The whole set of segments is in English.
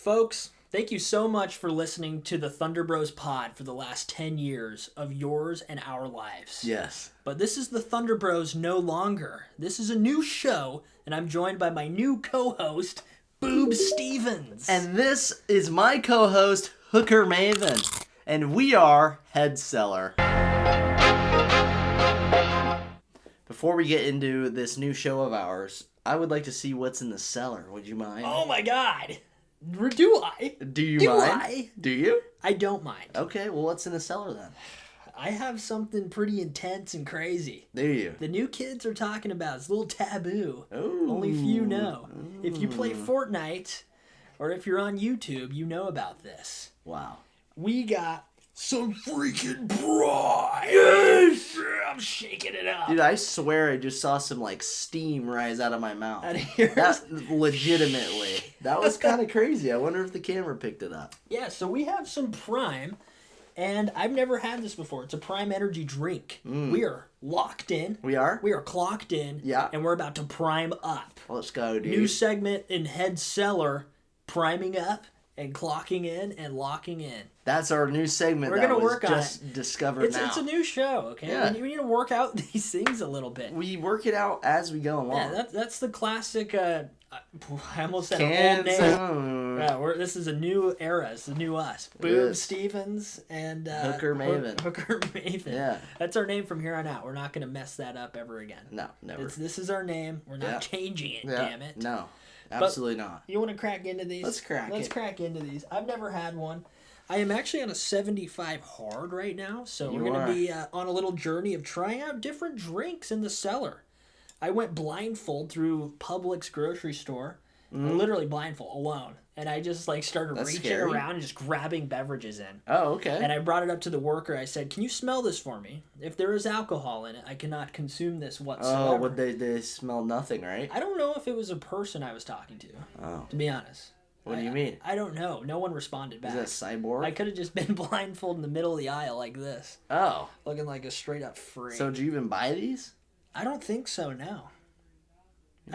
Folks, thank you so much for listening to the Thunder Bros pod for the last 10 years of yours and our lives. Yes. But this is the Thunder Bros no longer. This is a new show, and I'm joined by my new co-host, Boob Stevens. And this is my co-host, Hooker Maven. And we are Head Cellar. Before we get into this new show of ours, I would like to see what's in the cellar. Would you mind? Oh my god. Do I? Do you mind? Do you? I don't mind. Okay, well, what's in the cellar then? I have something pretty intense and crazy. Do you? The new kids are talking about it's a little taboo. Ooh. Only few know. If you play Fortnite or if you're on YouTube, you know about this. Wow. We got some freaking pride. Yes! I'm shaking it up. Dude, I swear I just saw some, steam rise out of my mouth. Out of here. Legitimately. That was kind of crazy. I wonder if the camera picked it up. Yeah, so we have some Prime, and I've never had this before. It's a Prime energy drink. We are locked in. We are? We are clocked in. Yeah. And we're about to prime up. Let's go, dude. New segment in Head Cellar, priming up and clocking in and locking in. That's our new segment. We're that gonna was work on just it. discovered now. It's a new show, okay? Yeah. We need to work out these things a little bit. We work it out as we go along. Yeah, that's the classic. I almost said an old name. Yeah, this is a new era. It's the new us. Boob Stevens and Hooker Maven. Hooker Maven. Yeah, that's our name from here on out. We're not gonna mess that up ever again. No, never. This is our name. We're not changing it. Yeah. Damn it. No, absolutely not. You want to crack into these? Let's crack into these. I've never had one. I am actually on a 75 hard right now, so You we're going to are. be on a little journey of trying out different drinks in the cellar. I went blindfold through Publix grocery store, literally blindfold, alone, and I just started That's reaching scary. around and just grabbing beverages in. Oh, okay. And I brought it up to the worker. I said, "Can you smell this for me? If there is alcohol in it, I cannot consume this whatsoever." Oh, would they smell nothing, right? I don't know if it was a person I was talking to, to be honest. What do you mean? I don't know. No one responded back. Is that a cyborg? I could have just been blindfolded in the middle of the aisle like this. Oh. Looking like a straight up freak. So, did you even buy these? I don't think so, no.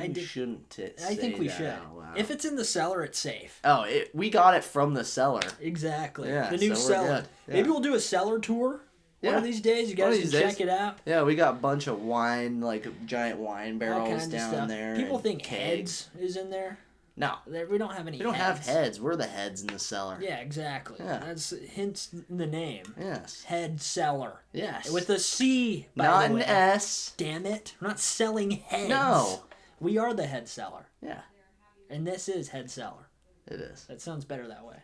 You shouldn't say I think we that should. out loud. If it's in the cellar, it's safe. Oh, we got it from the cellar. Exactly. Yeah, the new so we're cellar. good. Yeah. Maybe we'll do a cellar tour. One of these days, you guys can check it out. Yeah, we got a bunch of wine, giant wine All barrels kinds of down stuff. there. People and think kegs. heads is in there. No. We don't have any We don't heads. have heads. We're the heads in the cellar. Yeah, exactly. Yeah. That's hints in the name. Yes. Head Cellar. Yes. With a C, by Not the way. an S. Damn it. We're not selling heads. No. We are the Head Cellar. Yeah. And this is Head Cellar. It is. That sounds better that way.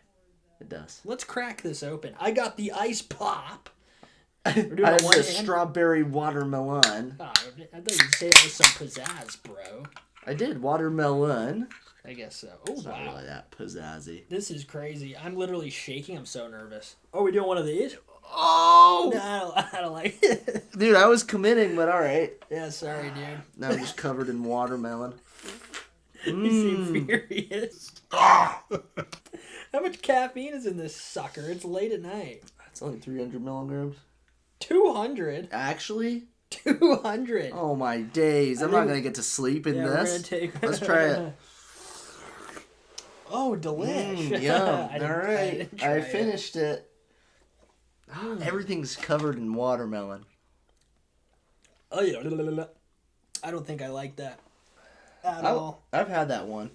It does. Let's crack this open. I got the ice pop. I doing have one the hand? strawberry watermelon. Oh, I thought you'd say it with some pizzazz, bro. I did watermelon. I guess so. Oh, It's wow. not really that pizzazzy. This is crazy. I'm literally shaking. I'm so nervous. Oh, we doing one of these? Oh! No, I don't like it. Dude, I was committing, but alright. Yeah, sorry, dude. Now I'm just covered in watermelon. You seem furious. How much caffeine is in this sucker? It's late at night. It's only 300 milligrams. 200? Actually? 200. Oh my days. I'm not going to get to sleep in Yeah, this. we're gonna take... Let's try it. Oh, delish. Yum. I didn't- Alright. didn't try I it. finished it. Everything's covered in watermelon. Oh, yeah. I don't think I like that at all. I've had that one.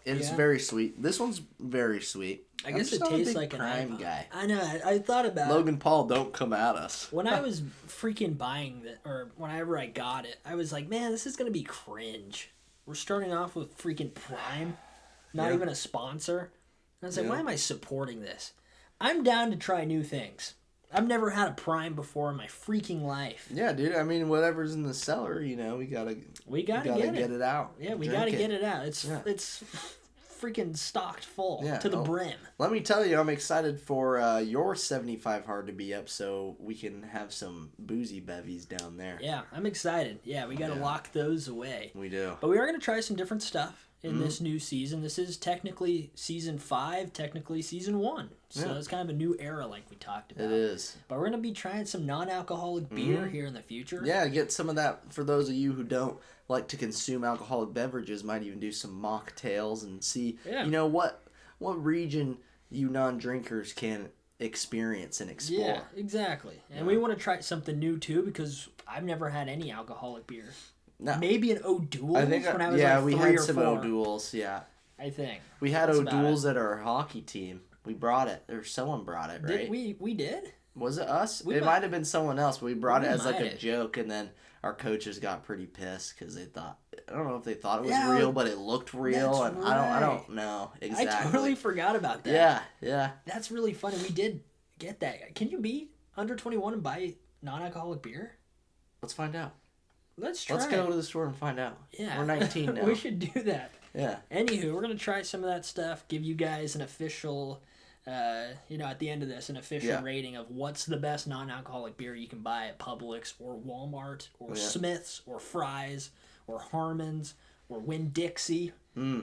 It's Yeah? very sweet. This one's very sweet. I guess it I'm just not a tastes big like an Prime IPA. guy. I know. I thought about it. Logan Paul, don't come at us. When I was freaking buying it, or whenever I got it, I was like, man, this is going to be cringe. We're starting off with freaking Prime, not even a sponsor. And I was like, why am I supporting this? I'm down to try new things. I've never had a Prime before in my freaking life. Yeah, dude. I mean, whatever's in the cellar, we gotta get it out. Yeah, we Drink gotta it. get it out. It's freaking stocked full to the brim. Let me tell you, I'm excited for your 75 hard to be up, so we can have some boozy bevies down there. Yeah, I'm excited. Yeah, we gotta lock those away. We do. But we are gonna try some different stuff in this new season. This is technically season 5, technically season 1. So it's kind of a new era like we talked about. It is. But we're going to be trying some non-alcoholic beer here in the future. Yeah, get some of that for those of you who don't like to consume alcoholic beverages. Might even do some mocktails and see, you know, what what region you non-drinkers can experience and explore. Yeah, exactly. And we want to try something new too because I've never had any alcoholic beer. No. Maybe an O'Doul's I think when I was we 3 had or some 4. O'Doul's, yeah. I think. We had O'Doul's at our hockey team. We brought it, or someone brought it, right? We did? Was it us? It might have been someone else, but we brought it as like a have. joke, and then our coaches got pretty pissed because they thought, I don't know if they thought it was real, but it looked real, and right. I don't know exactly. I totally forgot about that. Yeah. That's really funny. We did get that. Can you be under 21 and buy non-alcoholic beer? Let's find out. Let's try. Let's go to the store and find out. Yeah. We're 19 now. We should do that. Yeah. Anywho, we're going to try some of that stuff, give you guys an official, at the end of this, an official rating of what's the best non-alcoholic beer you can buy at Publix or Walmart or Smith's or Fry's or Harmon's or Winn-Dixie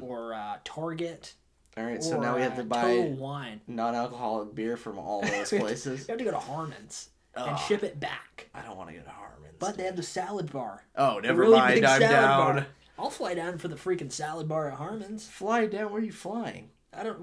or Target. All right, so now we have to buy Total Wine. Non-alcoholic beer from all those places. You have to go to Harmon's and ship it back. I don't want to go to Harmon's. But they have the salad bar. Oh, never really mind. big I'm salad down. Bar. I'll fly down for the freaking salad bar at Harmon's. Fly down? Where are you flying?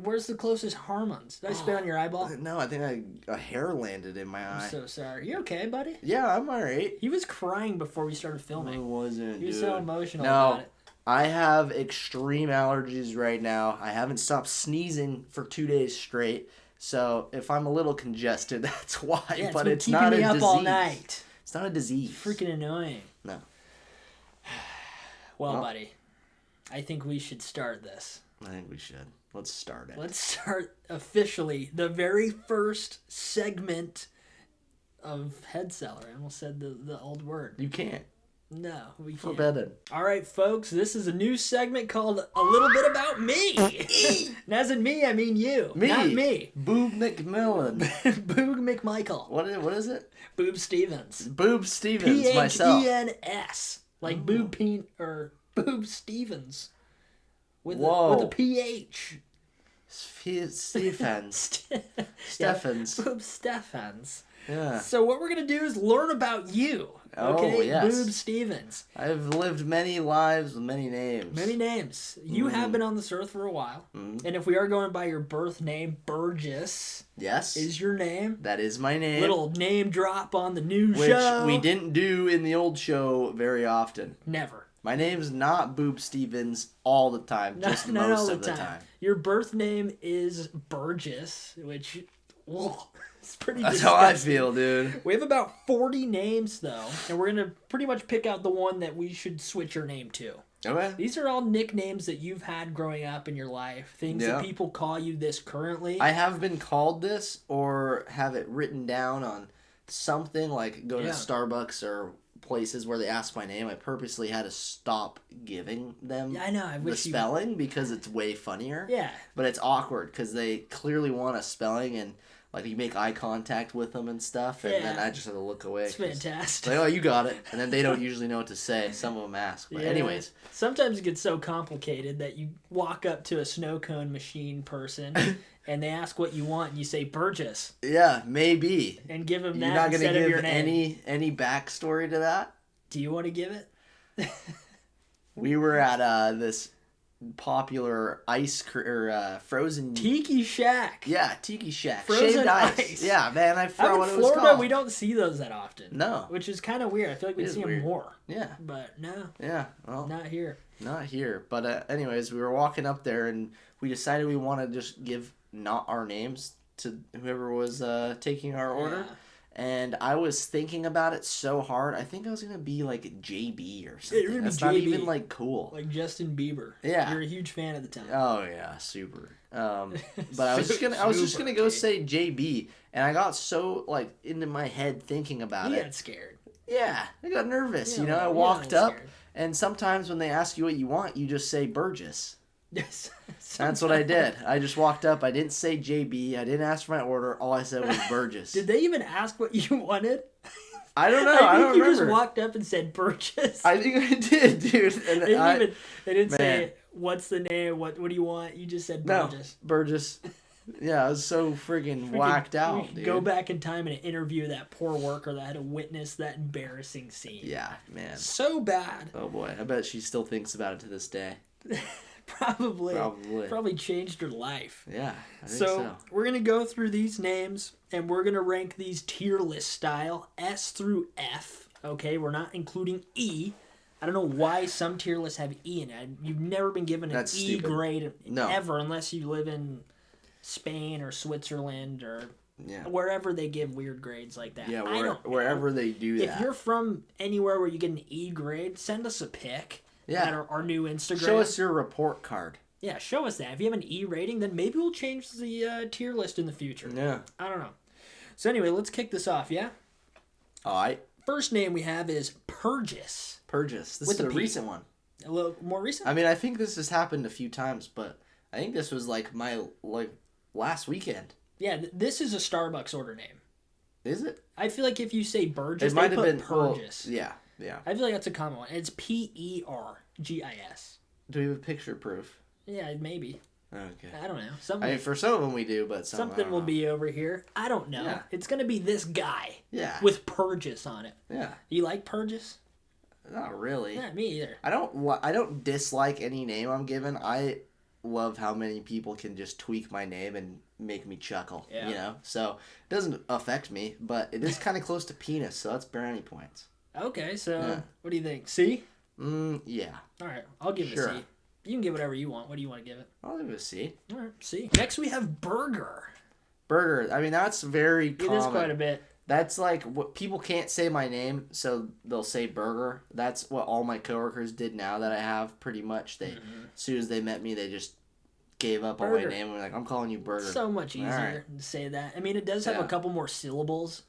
Where's the closest Harmon's? Did I spit on your eyeball? No, I think a hair landed in my eye. I'm so sorry. You okay, buddy? Yeah, I'm alright. He was crying before we started filming. I wasn't. He was so emotional No, about it. I have extreme allergies right now. I haven't stopped sneezing for 2 days straight. So if I'm a little congested, that's why. Yeah, but it's keeping not me a up disease. all night. It's not a disease. Freaking annoying. No. Well, buddy, I think we should start this. I think we should. Let's start it. Let's start officially the very first segment of Head Cellar. I almost said the old word. You can't. No, we can't. Forbidden. All right, folks, this is a new segment called A Little Bit About Me. And as in me, I mean you. Me. Not me. Boob McMillan. Boog McMichael. What is it? Boob Stevens. Boob Stevens, myself. P-H-E-N-S. Like Boob Peen or Boob Stevens. With a P-H. Stephens. Stephens. Boob Stephens. Yeah. So what we're going to do is learn about you. Okay? Oh, yes. Boob Stevens. I've lived many lives with many names. Many names. You have been on this earth for a while. And if we are going by your birth name, Burgess. Yes. Is your name. That is my name. Little name drop on the new show. Which we didn't do in the old show very often. Never. My name's not Boob Stevens all the time, just most of the time. Your birth name is Burgess, which... It's pretty That's disgusting. how I feel, dude. We have about 40 names, though, and we're going to pretty much pick out the one that we should switch your name to. Okay. These are all nicknames that you've had growing up in your life, things that people call you this currently. I have been called this or have it written down on something, like go to Starbucks or places where they ask my name. I purposely had to stop giving them the spelling because it's way funnier. Yeah. But it's awkward because they clearly want a spelling and... Like, you make eye contact with them and stuff, and then I just have to look away. It's fantastic. Like, oh, you got it. And then they don't usually know what to say. Some of them ask. But anyways. Sometimes it gets so complicated that you walk up to a snow cone machine person, and they ask what you want, and you say, Burgess. Yeah, maybe. And give them that You're not instead gonna of give your name. any backstory to that? Do you want to give it? We were at this... popular frozen Tiki Shack. Yeah, Tiki Shack. Frozen Shaved ice. Yeah, man, I forgot what it was Florida, called. we don't see those that often. No. Which is kind of weird. I feel like we see them more. Yeah. But no. Yeah, well. Not here. Not here. But anyways, we were walking up there and we decided we want to just give not our names to whoever was taking our order. And I was thinking about it so hard. I think I was going to be like JB or something. You're That's JB. not even like cool. Like Justin Bieber. Yeah. You're a huge fan at the time. Oh yeah, super. But I was just gonna go say JB, and I got so like into my head thinking about it. You got scared. Yeah, I got nervous. Yeah, I walked up, scared. and sometimes when they ask you what you want, you just say Burgess. Yes. That's what I did. I just walked up. I didn't say JB. I didn't ask for my order. All I said was Burgess. Did they even ask what you wanted? I don't know. I don't think you remember. just walked up and said Burgess. I think I did, dude. And they didn't say, what's the name? What do you want? You just said Burgess. No, Burgess. Yeah, I was so friggin' whacked out, dude. Go back in time and interview that poor worker that had to witness that embarrassing scene. Yeah, man. So bad. Oh, boy. I bet she still thinks about it to this day. Probably changed her life. Yeah, I think So we're going to go through these names, and we're going to rank these tier list style, S through F. Okay, we're not including E. I don't know why some tier lists have E in it. You've never been given an That's E stupid. grade No. ever unless you live in Spain or Switzerland or Yeah. wherever they give weird grades like that. Yeah, I don't know. wherever they do that. If you're from anywhere where you get an E grade, send us a pic Yeah. at our new Instagram. Show us your report card. Yeah, show us that. If you have an E rating, then maybe we'll change the tier list in the future. Yeah. I don't know. So anyway, let's kick this off, yeah? All right. First name we have is Burgess. Burgess. This With is a a P. recent one. A little more recent? I mean, I think this has happened a few times, but I think this was like my last weekend. Yeah, this is a Starbucks order name. Is it? I feel like if you say Burgess, It they might have put been Burgess. yeah. I feel like that's a common one. It's Pergis. Do we have picture proof? Yeah, maybe. Okay. I don't know. I mean, for some of them we do, but Something will be over here. I don't know. Yeah. It's going to be this guy. Yeah. With Burgess on it. Yeah. You like Burgess? Not really. Yeah, me either. I don't dislike any name I'm given. I love how many people can just tweak my name and make me chuckle. Yeah. You know, so it doesn't affect me, but it is kind of close to penis, so that's brownie points. Okay, so Yeah. what do you think? C? Yeah. All right, I'll give it Sure. a C. You can give whatever you want. What do you want to give it? I'll give it a C. All right, C. Next we have Burger. Burger. I mean, that's very common. It is quite a bit. That's like what people can't say my name, so they'll say Burger. That's what all my coworkers did now that I have pretty much. They as soon as they met me, they just gave up on my Burger. name and were like, I'm calling you Burger. So much easier right. to say that. I mean, it does have a Yeah. couple more syllables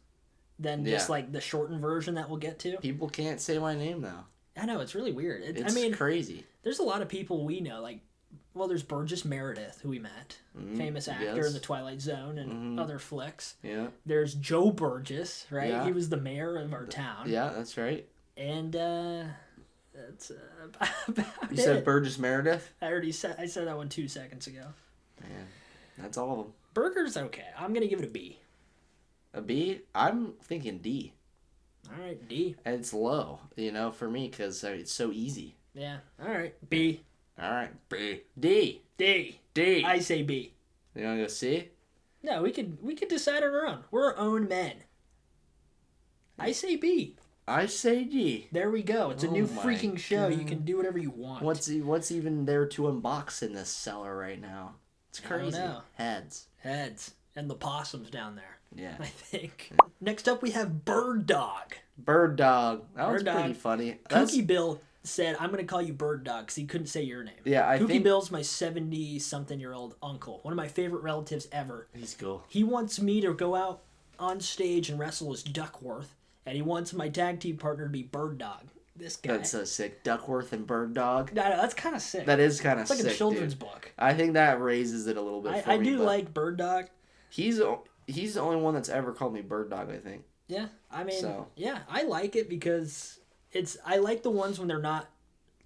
than just Yeah. like the shortened version that we'll get to. People can't say my name though. I know, it's really weird. It's I mean, crazy. there's a lot of people we know, like, well, there's Burgess Meredith, who we met, famous actor yes. in The Twilight Zone and other flicks. Yeah. There's Joe Burgess, right? Yeah. He was the mayor of our town. Yeah, that's right. And that's about You it. said Burgess Meredith? I said that one 2 seconds ago. Man, that's all of them. Burger's okay. I'm gonna give it a B. A B? I'm thinking D. All right, D. And it's low, you know, for me, because it's so easy. Yeah. All right, B. All right, B. D. D. D. I say B. You want to go C? No, we could decide on our own. We're our own men. I say B. I say D. There we go. It's a Oh new my freaking show. You God. can do whatever you want. What's even there to unbox in this cellar right now? It's I don't crazy. know. Heads. Heads and the possums down there. Yeah. I think. Next up, we have Bird Dog. Bird Dog. That was Bird pretty Dog. funny. Kooky Bill said, "I'm going to call you Bird Dog," because he couldn't say your name. Yeah, I Kooky think Bill's my 70-something-year-old uncle, one of my favorite relatives ever. he's cool. He wants me to go out on stage and wrestle as Duckworth, and he wants my tag team partner to be Bird Dog. This guy. That's so sick. Duckworth and Bird Dog. No, that's kind of sick. That is kind of it's like sick, a children's dude. book. I think that raises it a little bit for I me. do but like Bird Dog. He's the only one that's ever called me Bird Dog, I think. Yeah, I mean, So. yeah, I like it because I like the ones when they're not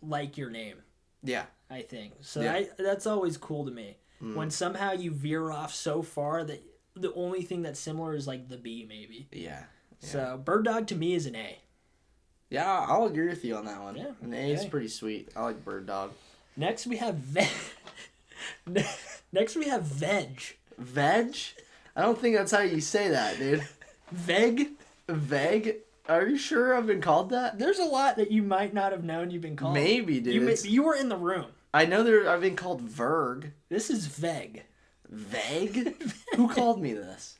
like your name. Yeah. I think so. Yeah. That's always cool to me when somehow you veer off so far that the only thing that's similar is like the B maybe. Yeah. So Bird Dog to me is an A. Yeah, I'll agree with you on that one. Yeah, An A is okay. pretty sweet. I like Bird Dog. Next we have Next we have Veg. Veg? I don't think that's how you say that, dude. Veg. Veg? Are you sure I've been called that? There's a lot that you might not have known you've been called. Maybe, dude. You were in the room. I know I've been called Verg. This is Veg. Veg? Who called me this?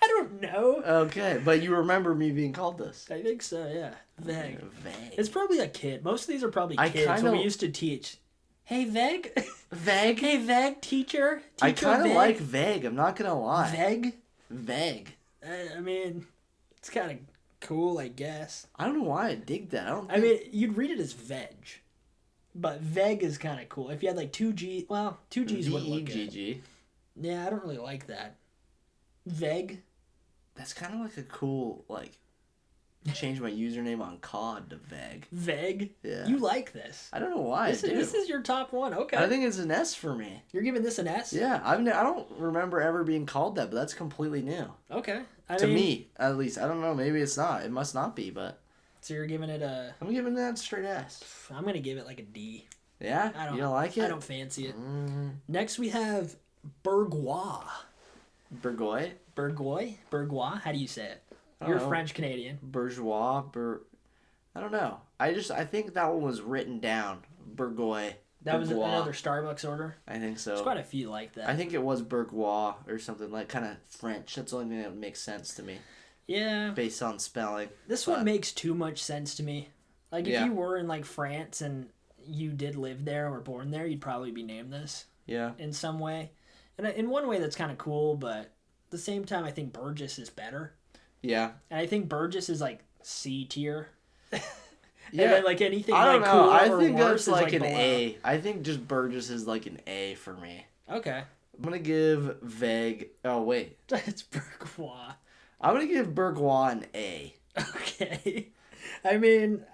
I don't know. Okay, but you remember me being called this. I think so, yeah. Veg. Veg. It's probably a kid. Most of these are probably I kids when kinda- we used to teach. Hey, Veg. Veg? Hey, Veg, teacher. I Teacher kind of Veg. like Veg, I'm not gonna lie. Veg. Veg. I mean, it's kind of cool, I guess. I don't know why I dig that. I mean, you'd read it as Veg. But Veg is kind of cool. If you had like 2 G, well, 2 G's wouldn't look good. V-E-G-G. Yeah, I don't really like that. Veg. That's kind of like a cool, like, change my username on COD to Veg. Veg. Yeah. You like this. I don't know why I do. This is your top one. Okay. I think it's an S for me. You're giving this an S? Yeah, I don't remember ever being called that, but that's completely new. Okay. To me, at least. I don't know, maybe it's not. It must not be, but So you're giving it a... I'm giving that straight S. I'm going to give it like a D. Yeah? You don't like it? I don't fancy it. Next we have Bourgois. Burgoy? Bourgois? How do you say it? You're French Canadian. Bourgeois? I don't know. I think that one was written down. Burgoy. That was another Starbucks order? I think so. There's quite a few like that. I think it was Bourgois or something, like kind of French. That's the only thing that makes sense to me. Yeah. Based on spelling. This one makes too much sense to me. Like, if you were in, like, France and you did live there or were born there, you'd probably be named this. Yeah. In some way. And in one way, that's kind of cool, but at the same time, I think Burgess is better. Yeah. And I think Burgess is, like, C tier. Yeah, and then, like, anything I don't like know. cool I or think worse that's like is, an below. A. I think just Burgess is like an A for me. Okay. I'm gonna give vague. Oh wait. It's Bourgois. I'm gonna give Bourgois an A. Okay. I mean,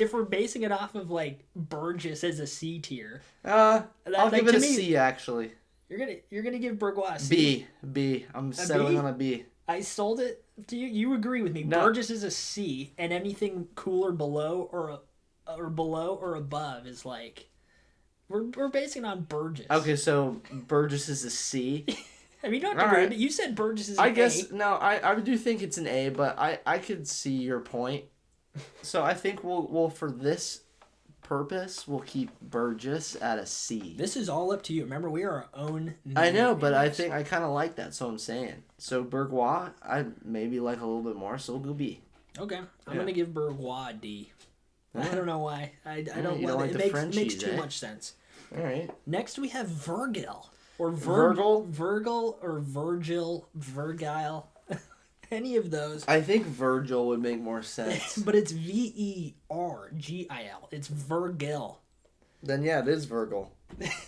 if we're basing it off of like Burgess as a C tier, I'll give it a C actually. You're gonna give Bourgois a C. B. I'm settling B? on a B. I sold it to you. You agree with me? No. Burgess is a C, and anything cooler below or above is like we're basing it on Burgess. Okay, so Burgess is a C. I mean, you don't have to agree, but you said Burgess is an I guess A. no. I do think it's an A, but I could see your point. So I think we'll for this purpose we'll keep Burgess at a C. This is all up to you. Remember, we are our own. I know, but I think I kind of like that, so I'm saying. So Bourgois, I maybe like a little bit more, so we'll go B. Okay, I'm gonna give Bourgois a D. I don't know why. I don't you love don't it. like It the makes Frenchies, too much sense. All right. Next we have Virgil or Virgil? Virgil or Virgil, Virgile. Any of those. I think Virgil would make more sense. But it's Vergil. It's Virgil. Then yeah, it is Virgil.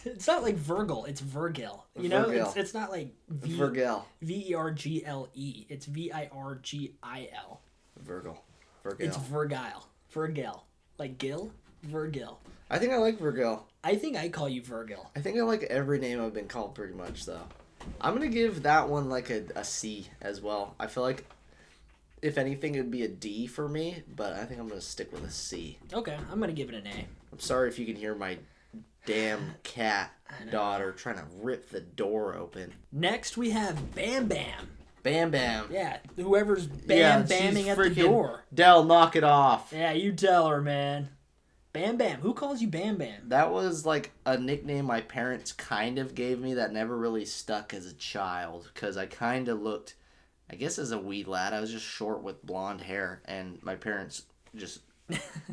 It's not like Virgil. It's Virgil. You know, Virgil. it's not like Virgil. Vergle. It's Virgil. Virgil. It's Virgil. Like Gil. Virgil. I think I like Virgil. I think I call you Virgil. I think I like every name I've been called pretty much, though. I'm going to give that one like a C as well. I feel like, if anything, it would be a D for me, but I think I'm going to stick with a C. Okay, I'm going to give it an A. I'm sorry if you can hear my damn cat daughter trying to rip the door open. Next, we have Bam Bam. Bam Bam. Yeah, whoever's bamming at the door. Dell, knock it off. Yeah, you tell her, man. Bam Bam. Who calls you Bam Bam? That was like a nickname my parents kind of gave me that never really stuck as a child, because I kind of looked, I guess as a wee lad, I was just short with blonde hair, and my parents just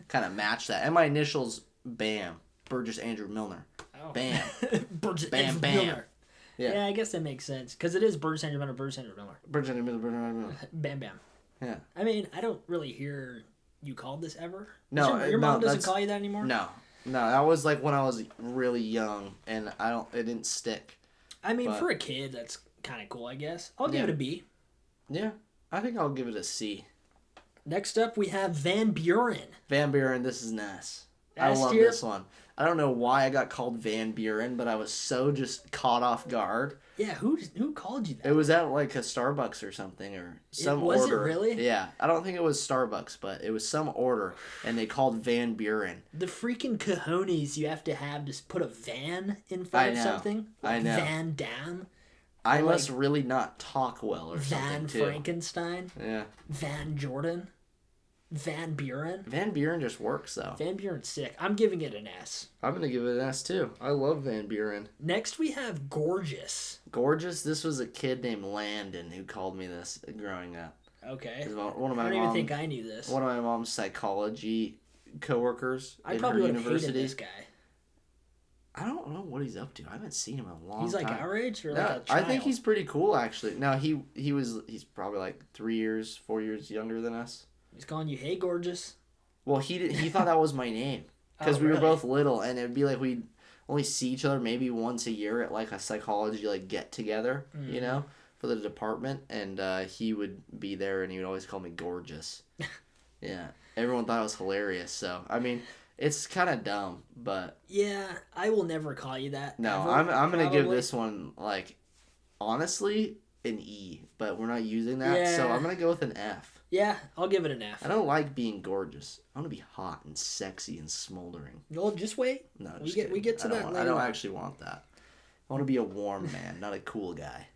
kind of matched that. And my initials, Bam. Burgess Andrew Milner. Oh. Bam. Burgess Bam Andrew Bam. Miller. Yeah. Yeah, I guess that makes sense. Because it is Burgess Andrew Miller, Burgess Andrew Miller. Burgess Andrew Milner, Burgess Andrew Milner. Bam Bam. Yeah. I mean, I don't really hear you called this ever. No, Your mom doesn't that's- call you that anymore? No. No, that was like when I was really young, and it didn't stick. I mean, for a kid, that's kind of cool, I guess. I'll give it a B. Yeah, I think I'll give it a C. Next up, we have Van Buren. Van Buren, this is nice. I S love tier? this one. I don't know why I got called Van Buren, but I was so just caught off guard. Yeah, who called you that? It was at like a Starbucks or something, or some order. Was it really? Yeah, I don't think it was Starbucks, but it was some order, and they called Van Buren. The freaking cojones you have to put a van in front of something. Like I know. Van Dam. I must really not talk well or Van something too. Frankenstein. Yeah. Van Jordan. Van Buren. Van Buren just works though. Van Buren's sick. I'm giving it an S. I'm gonna give it an S too. I love Van Buren. Next we have Gorgeous. Gorgeous. This was a kid named Landon who called me this growing up. Okay. One of my I don't even think I knew this. One of my mom's psychology coworkers I in probably her would have hated university. this guy. I don't know what he's up to. I haven't seen him in a long time. He's like our age or No, like a child? I think he's pretty cool actually. No, he's probably like 4 years younger than us. He's calling you, hey, Gorgeous. Well, he thought that was my name because we were both little, and it'd be like we'd only see each other maybe once a year at like a psychology like get together, you know, for the department, and he would be there, and he would always call me Gorgeous. Yeah, everyone thought it was hilarious. So I mean, it's kind of dumb, but Yeah, I will never call you that. no, ever, I'm gonna give probably. this one like honestly an E, but we're not using that, so I'm gonna go with an F. Yeah, I'll give it an F. I don't like being gorgeous. I want to be hot and sexy and smoldering. Well, just wait. No, we get to that later. I don't actually want that. I want to be a warm man, not a cool guy.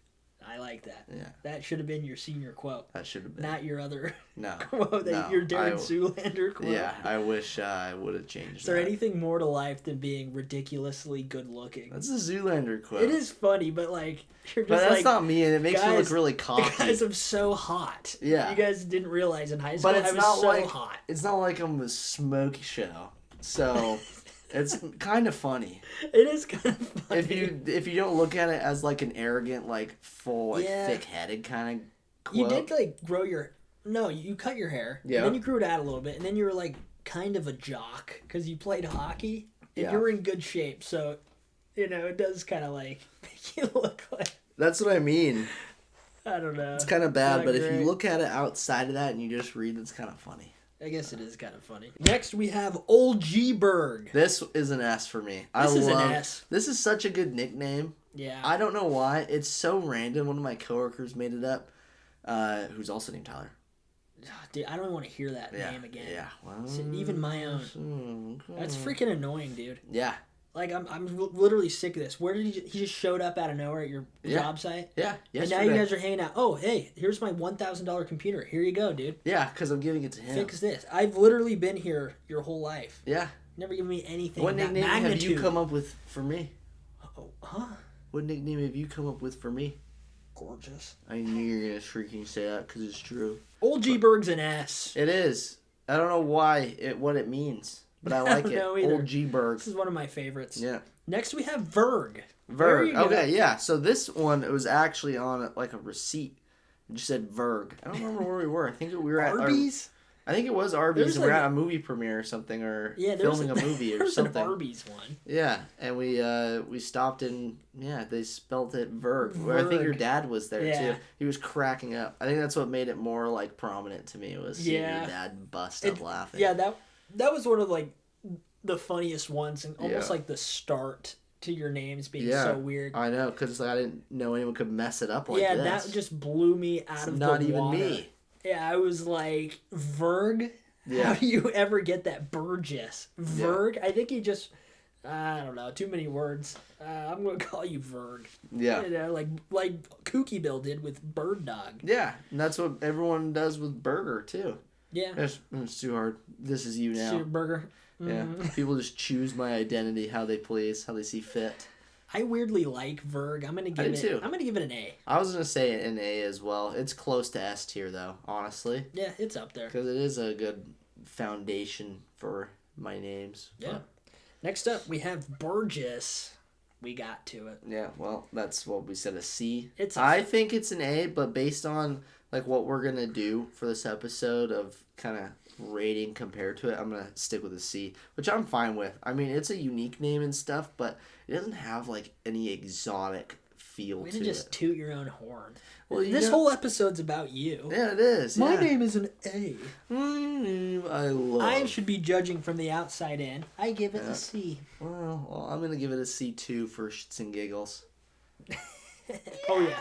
I like that. Yeah. That should have been your senior quote. That should have been. Not your other quote. Your Darren Zoolander quote. Yeah, I wish I would have changed Is there anything more to life than being ridiculously good looking? That's a Zoolander quote. It is funny, but like you're just But that's not me, and it makes me look really cocky. Guys, I'm so hot. Yeah. You guys didn't realize in high school but it's I was not so like, hot. It's not like I'm a smoky show. So it's kind of funny. It is kind of funny. If you don't look at it as like an arrogant, like full, like thick-headed kind of quote. You did like grow your... No, you cut your hair. Yeah. And then you grew it out a little bit. And then you were like kind of a jock because you played hockey. And you were in good shape. So, it does kind of like make you look like... That's what I mean. I don't know. It's kind of bad, but great. if you look at it outside of that and you just read, it's kind of funny. I guess it is kind of funny. Next, we have Old G Berg. This is an S for me. This is an S. This is such a good nickname. Yeah. I don't know why. It's so random. One of my coworkers made it up, who's also named Tyler. Dude, I don't even want to hear that name again. Yeah. Well, even my own. That's freaking annoying, dude. Yeah. Like, I'm literally sick of this. Where did he just showed up out of nowhere at your job site? Yeah. And now you guys are hanging out. Oh, hey, here's my $1,000 computer. Here you go, dude. Yeah, because I'm giving it to him. Fix this. I've literally been here your whole life. Yeah. Never given me anything. What nickname have you come up with for me? Oh, huh? What nickname have you come up with for me? Gorgeous. I knew you were going to freaking say that because it's true. Old G Berg's an S. It is. I don't know what it means, but I like it. Old G Berg. This is one of my favorites. Yeah. Next we have Verg. Verg. Okay, yeah. So this one, it was actually on like a receipt. It just said Verg. I don't remember where we were. I think we were at Arby's. I think it was Arby's. We're at a movie premiere or something, or filming a movie or something. There's an Arby's one. Yeah, and we stopped and they spelled it Verg. I think your dad was there too. He was cracking up. I think that's what made it more like prominent to me was seeing your dad bust up laughing. Yeah, that was one of like the funniest ones, and almost like the start to your names being so weird. I know, because I didn't know anyone could mess it up like this. Yeah, that just blew me out of the water. Not even me. Yeah, I was like, Verg? Yeah. How do you ever get that? Burgess. Verg? Yeah. I think he just, I don't know, too many words. I'm going to call you Verg. Yeah. Like Kooky Bill did with Bird Dog. Yeah, and that's what everyone does with Burger, too. Yeah. It's too hard. This is you now. Burger. Mm-hmm. Yeah. People just choose my identity how they please, how they see fit. I weirdly like Verg. I'm gonna give it an A. I was gonna say an A as well. It's close to S tier though, honestly. Yeah, it's up there. Because it is a good foundation for my names. Yeah. But... Next up, we have Burgess. We got to it. Yeah, well, that's what we said, a C. I think it's an A, but based on like what we're gonna do for this episode of kind of rating compared to it, I'm gonna stick with a C, which I'm fine with. I mean, it's a unique name and stuff, but it doesn't have like any exotic feel to it. Just toot your own horn. Well, this whole episode's about you. Yeah, it is. My name is an A. I should be judging from the outside in. I give it a C. Well, I'm gonna give it a C2 for shits and giggles. Oh yeah.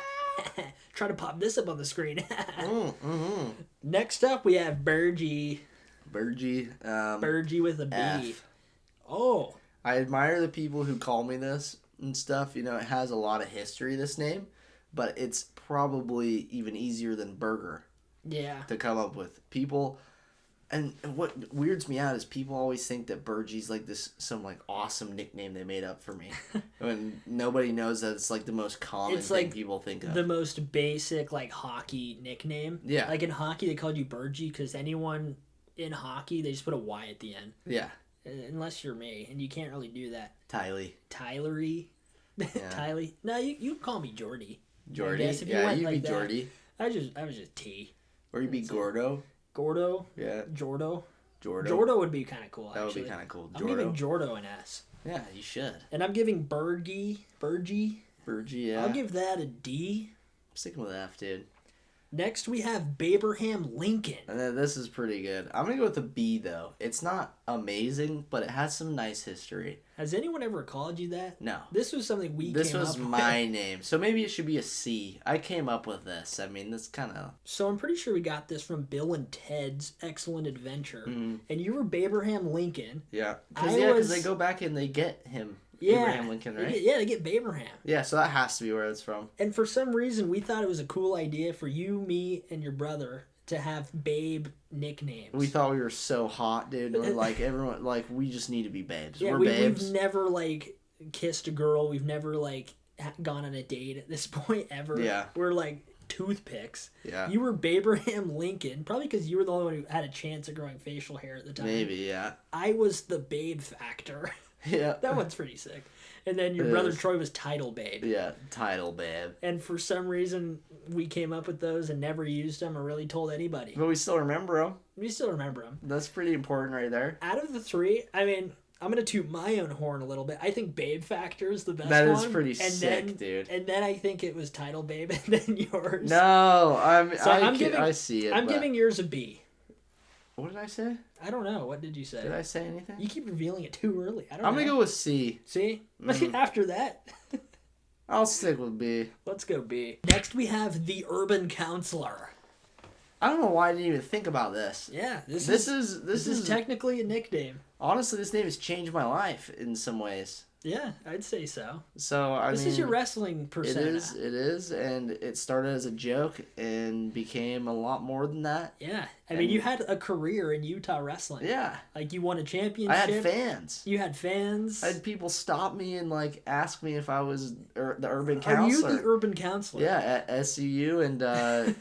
Try to pop this up on the screen. Next up, we have Burgie. Burgie with a B. F. Oh. I admire the people who call me this and stuff. You know, it has a lot of history, this name, but it's probably even easier than Burger. Yeah. To come up with. People, and what weirds me out is people always think that Burgie's like some like awesome nickname they made up for me. When nobody knows that it's like the most common thing like people think of. The most basic like hockey nickname. Yeah. Like in hockey they called you Burgie because anyone in hockey they just put a Y at the end. Yeah. Unless you're me, and you can't really do that. Tylery. Yeah. Tylee. No, you can call me Jordy. Jordy? Yeah, you'd be Jordy. I was just T. Or you'd be Gordo. Gordo? Yeah. Jordo? Jordo. Jordo would be kind of cool, That actually. would be kind of cool. I'm giving Jordo an S. Yeah, you should. And I'm giving Burgie, yeah. I'll give that a D. I'm sticking with F, dude. Next, we have Babraham Lincoln. And then this is pretty good. I'm going to go with a B, though. It's not amazing, but it has some nice history. Has anyone ever called you that? No. This was something we came up with. This was my name. So maybe it should be a C. I came up with this. I mean, this kind of... So I'm pretty sure we got this from Bill and Ted's Excellent Adventure. Mm-hmm. And you were Babraham Lincoln. Yeah. Because they go back and they get him. Yeah. Abraham Lincoln, right? They get Babraham. Yeah, so that has to be where it's from. And for some reason, we thought it was a cool idea for you, me, and your brother to have Babe nicknames. We thought we were so hot, dude. We're like, everyone, like, we just need to be babes. Yeah, we're babes. We've never, like, kissed a girl. We've never, like, gone on a date at this point ever. Yeah. We're, like, toothpicks. Yeah. You were Babraham Lincoln, probably because you were the only one who had a chance at growing facial hair at the time. Maybe, yeah. I was the Babe factor. Yeah. That one's pretty sick. And then your brother Troy was Title Babe. Yeah, Title Babe. And for some reason, we came up with those and never used them or really told anybody. But we still remember them. We still remember them. That's pretty important right there. Out of the three, I mean, I'm going to toot my own horn a little bit. I think Babe Factor is the best one. That is pretty sick, dude. And then I think it was Title Babe and then yours. No, I see it. I'm giving yours a B. What did I say? I don't know. What did you say? Did I say anything? You keep revealing it too early. I'm going to go with C. See? After that. I'll stick with B. Let's go B. Next we have the Urban Counselor. I don't know why I didn't even think about this. Yeah, this is technically a nickname. Honestly, this name has changed my life in some ways. Yeah, I'd say so. So this is your wrestling persona. It is, and it started as a joke and became a lot more than that. Yeah, I mean, you had a career in Utah wrestling. Yeah, like you won a championship. I had fans. You had fans. I had people stop me and like ask me if I was the urban counselor. Are you the urban counselor? Yeah, at SCU and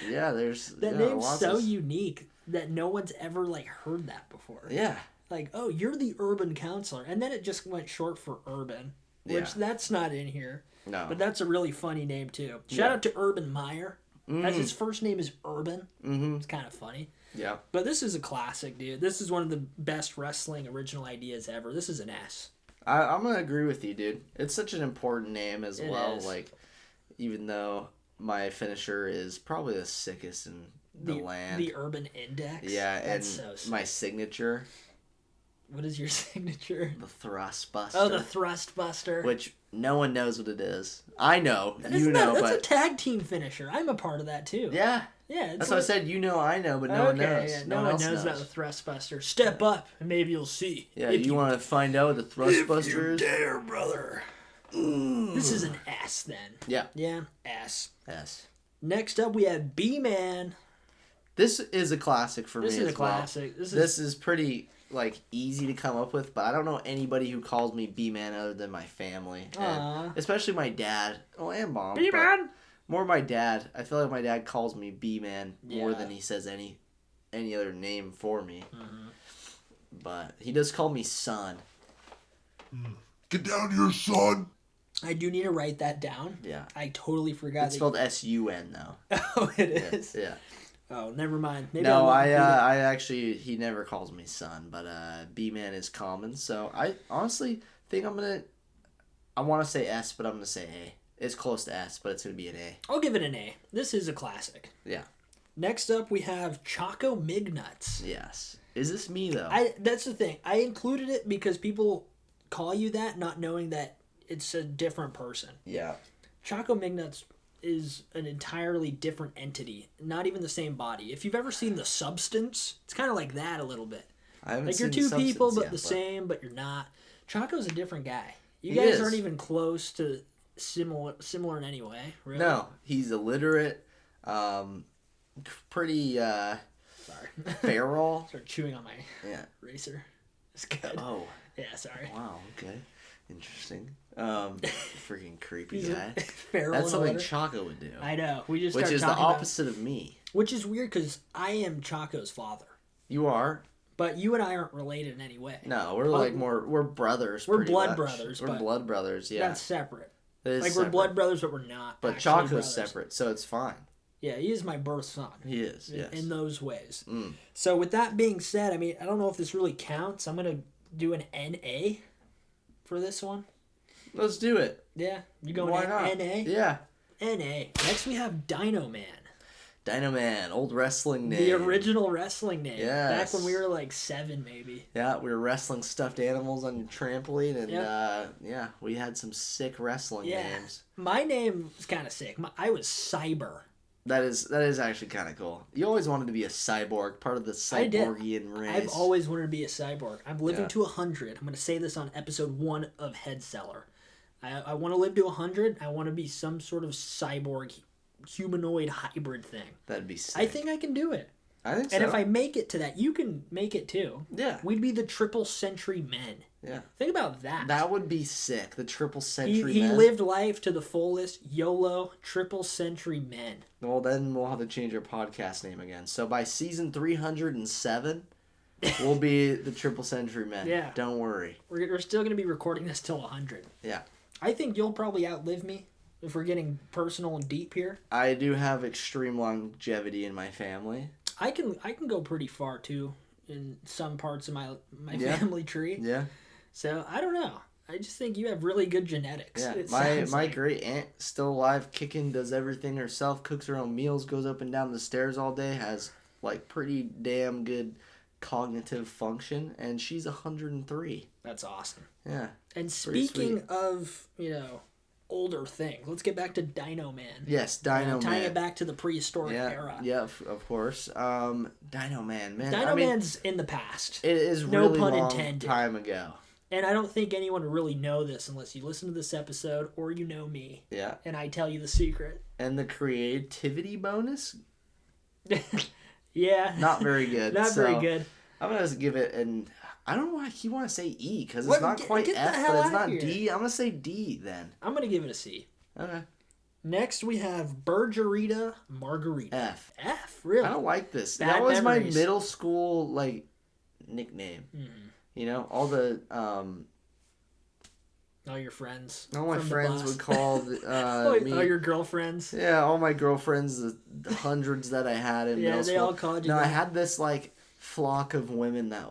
yeah, there's that name's so unique that no one's ever like heard that before. Yeah. Like, oh, you're the urban counselor. And then it just went short for urban, which that's not in here. No. But that's a really funny name, too. Shout out to Urban Meyer. As his first name is Urban. It's kind of funny. Yeah. But this is a classic, dude. This is one of the best wrestling original ideas ever. This is an S. I'm going to agree with you, dude. It's such an important name as well. Is. Like, even though my finisher is probably the sickest in the land. The Urban Index? Yeah, that's and so my signature... What is your signature? The Thrust Buster. Oh, the Thrust Buster. Which no one knows what it is. I know. That's a tag team finisher. I'm a part of that too. Yeah. Yeah. That's what I said. You know, I know, but no one knows. Yeah, no one knows about the Thrust Buster. Step up and maybe you'll see. Yeah, you want to find out what the Thrust Buster is? If you dare, brother. This is an S then. Yeah. Yeah, S. S. Next up, we have B-Man. This is a classic for me as well. This is a classic. This is pretty... like easy to come up with, but I don't know anybody who calls me B-Man other than my family. And especially my dad. Oh, and mom. B-Man! More my dad. I feel like my dad calls me B-Man more than he says any other name for me. Mm-hmm. But he does call me son. Get down here, son! I do need to write that down. Yeah. I totally forgot. It's spelled S-U-N, though. Oh, it is? Yeah. Oh, never mind. Maybe I actually, he never calls me son, but B-Man is common. So I honestly think I want to say S, but I'm going to say A. It's close to S, but it's going to be an A. I'll give it an A. This is a classic. Yeah. Next up, we have Choco Mignuts. Yes. Is this me, though? That's the thing. I included it because people call you that, not knowing that it's a different person. Yeah. Choco Mignuts is an entirely different entity, not even the same body. If you've ever seen The Substance, it's kind of like that a little bit. I haven't like seen you're two people, but yet, the same, but you're not. Choco's a different guy. You He guys is. aren't even close to similar in any way, really. No, he's illiterate, pretty Sorry. feral. Start chewing on my eraser. It's good. Oh. Yeah, sorry. Wow, okay. Interesting. Freaking creepy guy. Feral. That's something Choco would do. I know. We just which is the talking opposite of me. Which is weird because I am Choco's father. You are? But you and I aren't related in any way. No, we're like we're brothers. We're pretty blood much. brothers. We're blood brothers, yeah. That's separate. It is like separate. we're blood brothers, but we're not. But Choco's Choco's separate, so it's fine. Yeah, he is my birth son. He is, yes. In those ways. Mm. So with that being said, I mean, I don't know if this really counts. I'm going to do an NA for this one. Let's do it. Yeah, you going Why not? NA? Yeah. NA. Next we have Dino Man. Dino Man, old wrestling name. The original wrestling name. Yes. Back when we were like 7, maybe. Yeah, we were wrestling stuffed animals on your trampoline, and we had some sick wrestling names. My name was kind of sick. I was Cyber. That is actually kind of cool. You always wanted to be a cyborg, part of the cyborgian race. I've always wanted to be a cyborg. I'm living to 100. I'm going to say this on episode 1 of Head Cellar. I want to live to 100. I want to be some sort of cyborg, humanoid hybrid thing. That'd be sick. I think I can do it. I think so. And if I make it to that, you can make it too. Yeah. We'd be the triple century men. Yeah. Think about that. That would be sick. The triple century He men. lived life to the fullest. YOLO, triple century men. Well, then we'll have to change our podcast name again. So by season 307, we'll be the triple century men. Yeah. Don't worry. We're still going to be recording this till 100. Yeah. I think you'll probably outlive me if we're getting personal and deep here. I do have extreme longevity in my family. I can go pretty far too in some parts of my family tree. Yeah. So I don't know. I just think you have really good genetics. Yeah. My great aunt, still alive, kicking, does everything herself, cooks her own meals, goes up and down the stairs all day, has like pretty damn good cognitive function, and she's 103. That's awesome. Yeah. And speaking of, older things, let's get back to Dino Man. Yes, Dino Man. Tying it back to the prehistoric era. Yeah, of course. Dino Man, man. Dino Man's in the past. It is no really pun long intended. time ago. And I don't think anyone would really know this unless you listen to this episode or you know me. Yeah. And I tell you the secret. And the creativity bonus? Yeah. Not very good. Very good. I'm going to give it an... I don't know why you want to say E, because it's What? not quite Get the F, hell but it's out not here. D. I'm going to say D then. I'm going to give it a C. Okay. Next, we have Burgerita Margarita. F. F, really? I don't like this. Bad that was memories. my middle school, nickname. Mm-hmm. All the... all your friends. all my from the friends bus. would call me... all your girlfriends. Yeah, all my girlfriends, the hundreds that I had in middle school. Yeah, they all called you No, that. I had this, flock of women that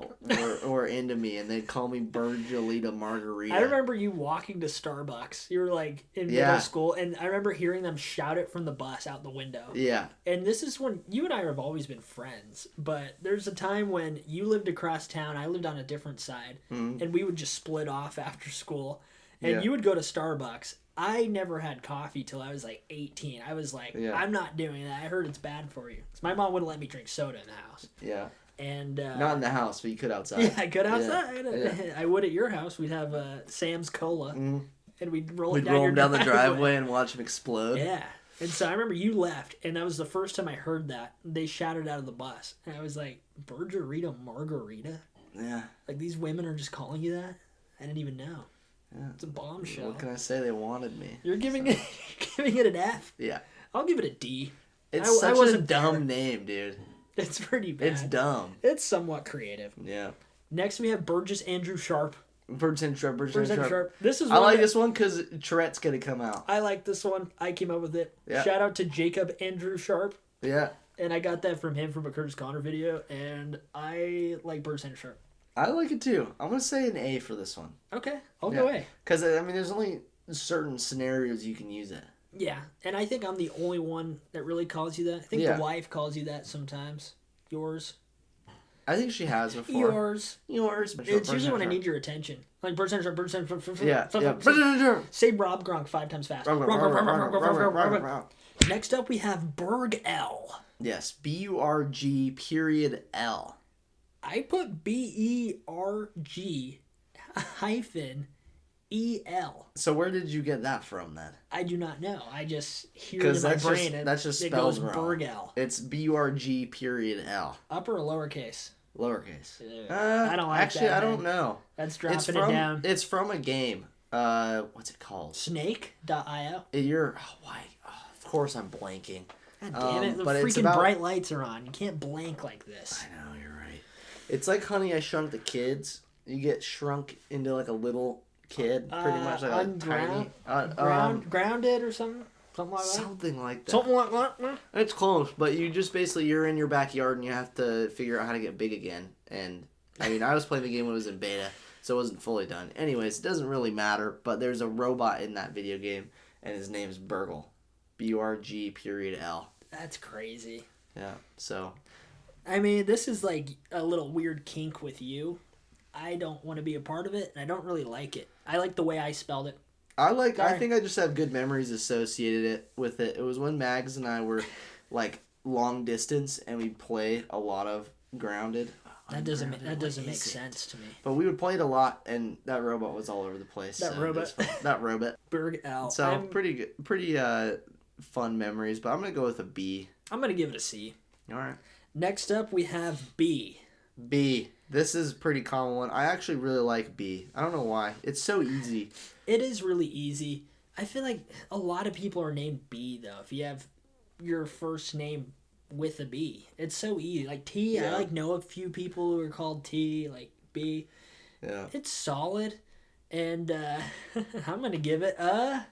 were into me, and they'd call me Burginabox Margarita. I remember you walking to Starbucks. You were in middle school, and I remember hearing them shout it from the bus out the window. Yeah. And this is when you and I have always been friends, but there's a time when you lived across town, I lived on a different side, and we would just split off after school, and you would go to Starbucks. I never had coffee till I was 18. I was I'm not doing that. I heard it's bad for you. So my mom wouldn't let me drink soda in the house. Yeah. And not in the house, but you could outside. Yeah, I could outside. Yeah. I would at your house. We'd have Sam's Cola, and we'd roll it down the driveway and watch them explode. Yeah. And so I remember you left, and that was the first time I heard that. They shouted out of the bus, and I was like, Burgerita Margarita? Yeah. These women are just calling you that? I didn't even know. Yeah. It's a bombshell. What can I say? They wanted me. You're giving it an F? Yeah. I'll give it a D. It's such a dumb name, dude. It's pretty bad. It's dumb. It's somewhat creative. Yeah. Next, we have Burgess Andrew Sharp. Burgess Andrew Sharp. This is I like this one because Tourette's going to come out. I like this one. I came up with it. Yeah. Shout out to Jacob Andrew Sharp. Yeah. And I got that from him from a Curtis Connor video, and I like Burgess Andrew Sharp. I like it too. I'm going to say an A for this one. Okay. I'll go A. Because, there's only certain scenarios you can use it. Yeah, and I think I'm the only one that really calls you that. I think the wife calls you that sometimes. Yours. I think she has before. Yours. It's usually when I need your attention. Burgess Andrew Sharp. Yeah. Say Rob Gronk 5 times fast. Next up, we have Burg L. Yes, B-U-R-G period L. I put B-E-R-G hyphen E-L. So where did you get that from then? I do not know. I just hear it in my brain and that's just it spelled goes wrong. Burg-L. It's B-U-R-G period L. Upper or lowercase? Lowercase. I don't like actually, that. I don't know. That's dropping it down. It's from a game. What's it called? Snake.io? Of course I'm blanking. God damn it. The freaking bright lights are on. You can't blank like this. I know, you're right. It's like Honey, I Shrunk the Kids. You get shrunk into a little kid, pretty much a tiny... grounded or something? Something like that? Something like that. Something like that? It's close, but you just you're in your backyard and you have to figure out how to get big again. And, I was playing the game when it was in beta, so it wasn't fully done. Anyways, it doesn't really matter, but there's a robot in that video game, and his name's Burgle. B-U-R-G period L. That's crazy. Yeah. So. I mean, this is like a little weird kink with you. I don't want to be a part of it, and I don't really like it. I like the way I spelled it. I think I just have good memories associated with it. It was when Mags and I were like long distance, and we'd play a lot of Grounded. That doesn't make sense to me. But we would play it a lot, and that robot was all over the place. That robot. That robot. So pretty fun memories. But I'm gonna go with a B. I'm gonna give it a C. All right. Next up, we have B. B. This is a pretty common one. I actually really like B. I don't know why. It's so easy. It is really easy. I feel like a lot of people are named B, though. If you have your first name with a B, it's so easy. Like T, yeah. I know a few people who are called T, like B. Yeah. It's solid. And I'm going to give it a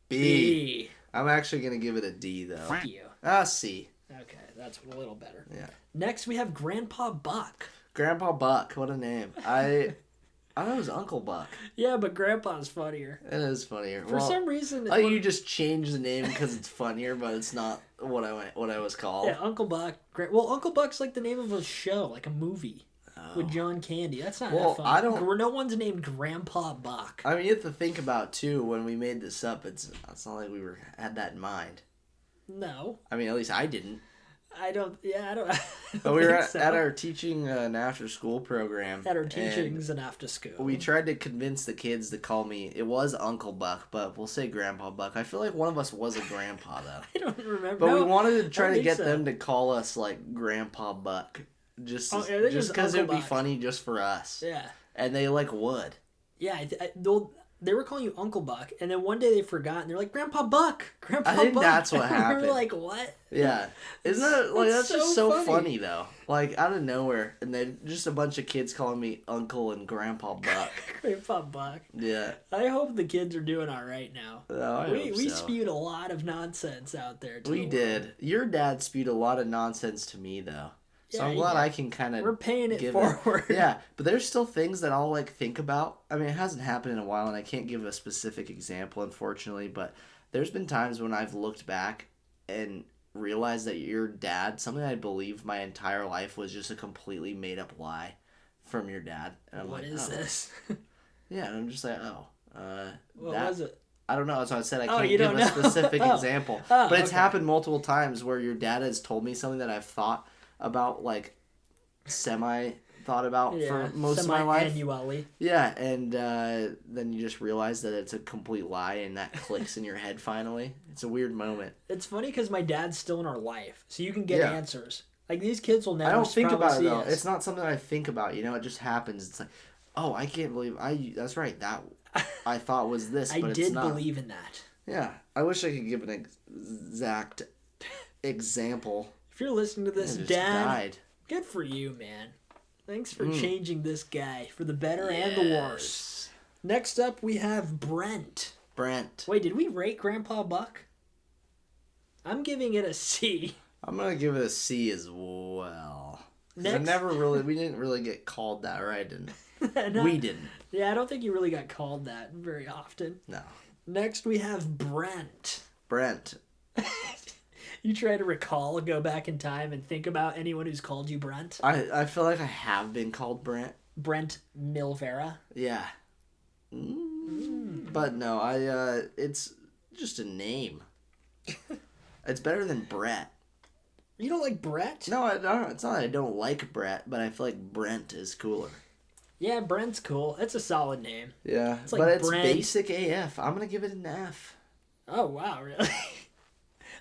B. I'm actually going to give it a D, though. Fuck you. C. Okay, that's a little better. Yeah. Next, we have Grandpa Buck. Grandpa Buck, what a name. I thought it was Uncle Buck. Yeah, but Grandpa's funnier. It is funnier. For some reason... you just changed the name because it's funnier, but it's not what I was called. Yeah, Uncle Buck. Well, Uncle Buck's like the name of a show, like a movie. With John Candy. That's not that fun. No one's named Grandpa Buck. I mean, you have to think about, too, when we made this up, it's not like we had that in mind. No. I mean, at least I didn't. I don't. But we were at our teaching an after-school program. At our teachings and after school. We tried to convince the kids to call me. It was Uncle Buck, but we'll say Grandpa Buck. I feel like one of us was a grandpa, though. I don't remember. But we wanted to try to get them to call us, like, Grandpa Buck. Just because it would be funny just for us. Yeah. And they, would. Yeah, they were calling you Uncle Buck, and then one day they forgot, and they're like, Grandpa Buck! Grandpa Buck! I think that's what happened. We were like, what? Yeah. Isn't that, that's just so funny, though. Like, out of nowhere, and then just a bunch of kids calling me Uncle and Grandpa Buck. Grandpa Buck. Yeah. I hope the kids are doing all right now. Oh, we spewed a lot of nonsense out there, too. We did. Your dad spewed a lot of nonsense to me, though. So I'm glad I can kind of... We're paying it forward. Yeah, but there's still things that I'll, think about. I mean, it hasn't happened in a while, and I can't give a specific example, unfortunately, but there's been times when I've looked back and realized that your dad, something I believed my entire life was just a completely made-up lie from your dad. And I'm what is this? Yeah, and I'm just like, what was it? I don't know. That's why I said I can't give a specific example. But it's happened multiple times where your dad has told me something that I've thought about, semi-thought about for most of my life. Semi-annually. Yeah, and then you just realize that it's a complete lie, and that clicks in your head finally. It's a weird moment. It's funny because my dad's still in our life, so you can get answers. Like, these kids will never. I don't think about it, though. Us. It's not something I think about, it just happens. It's like, oh, I can't believe that's right, that I thought was this, but it's not. I did believe in that. Yeah, I wish I could give an exact example. If you're listening to this, Dad, good for you, man. Thanks for changing this guy for the better and the worse. Next up, we have Brent. Wait, did we rate Grandpa Buck? I'm giving it a C. I'm going to give it a C as well. Next. We didn't really get called that, right? No. We didn't. Yeah, I don't think you really got called that very often. No. Next, we have Brent. You try to go back in time and think about anyone who's called you Brent? I feel like I have been called Brent. Brent Milvera? Yeah. But no, it's just a name. It's better than Brett. You don't like Brett? No, I don't. It's not that I don't like Brett, but I feel like Brent is cooler. Yeah, Brent's cool. It's a solid name. Yeah, but it's basic AF. I'm going to give it an F. Oh, wow, really?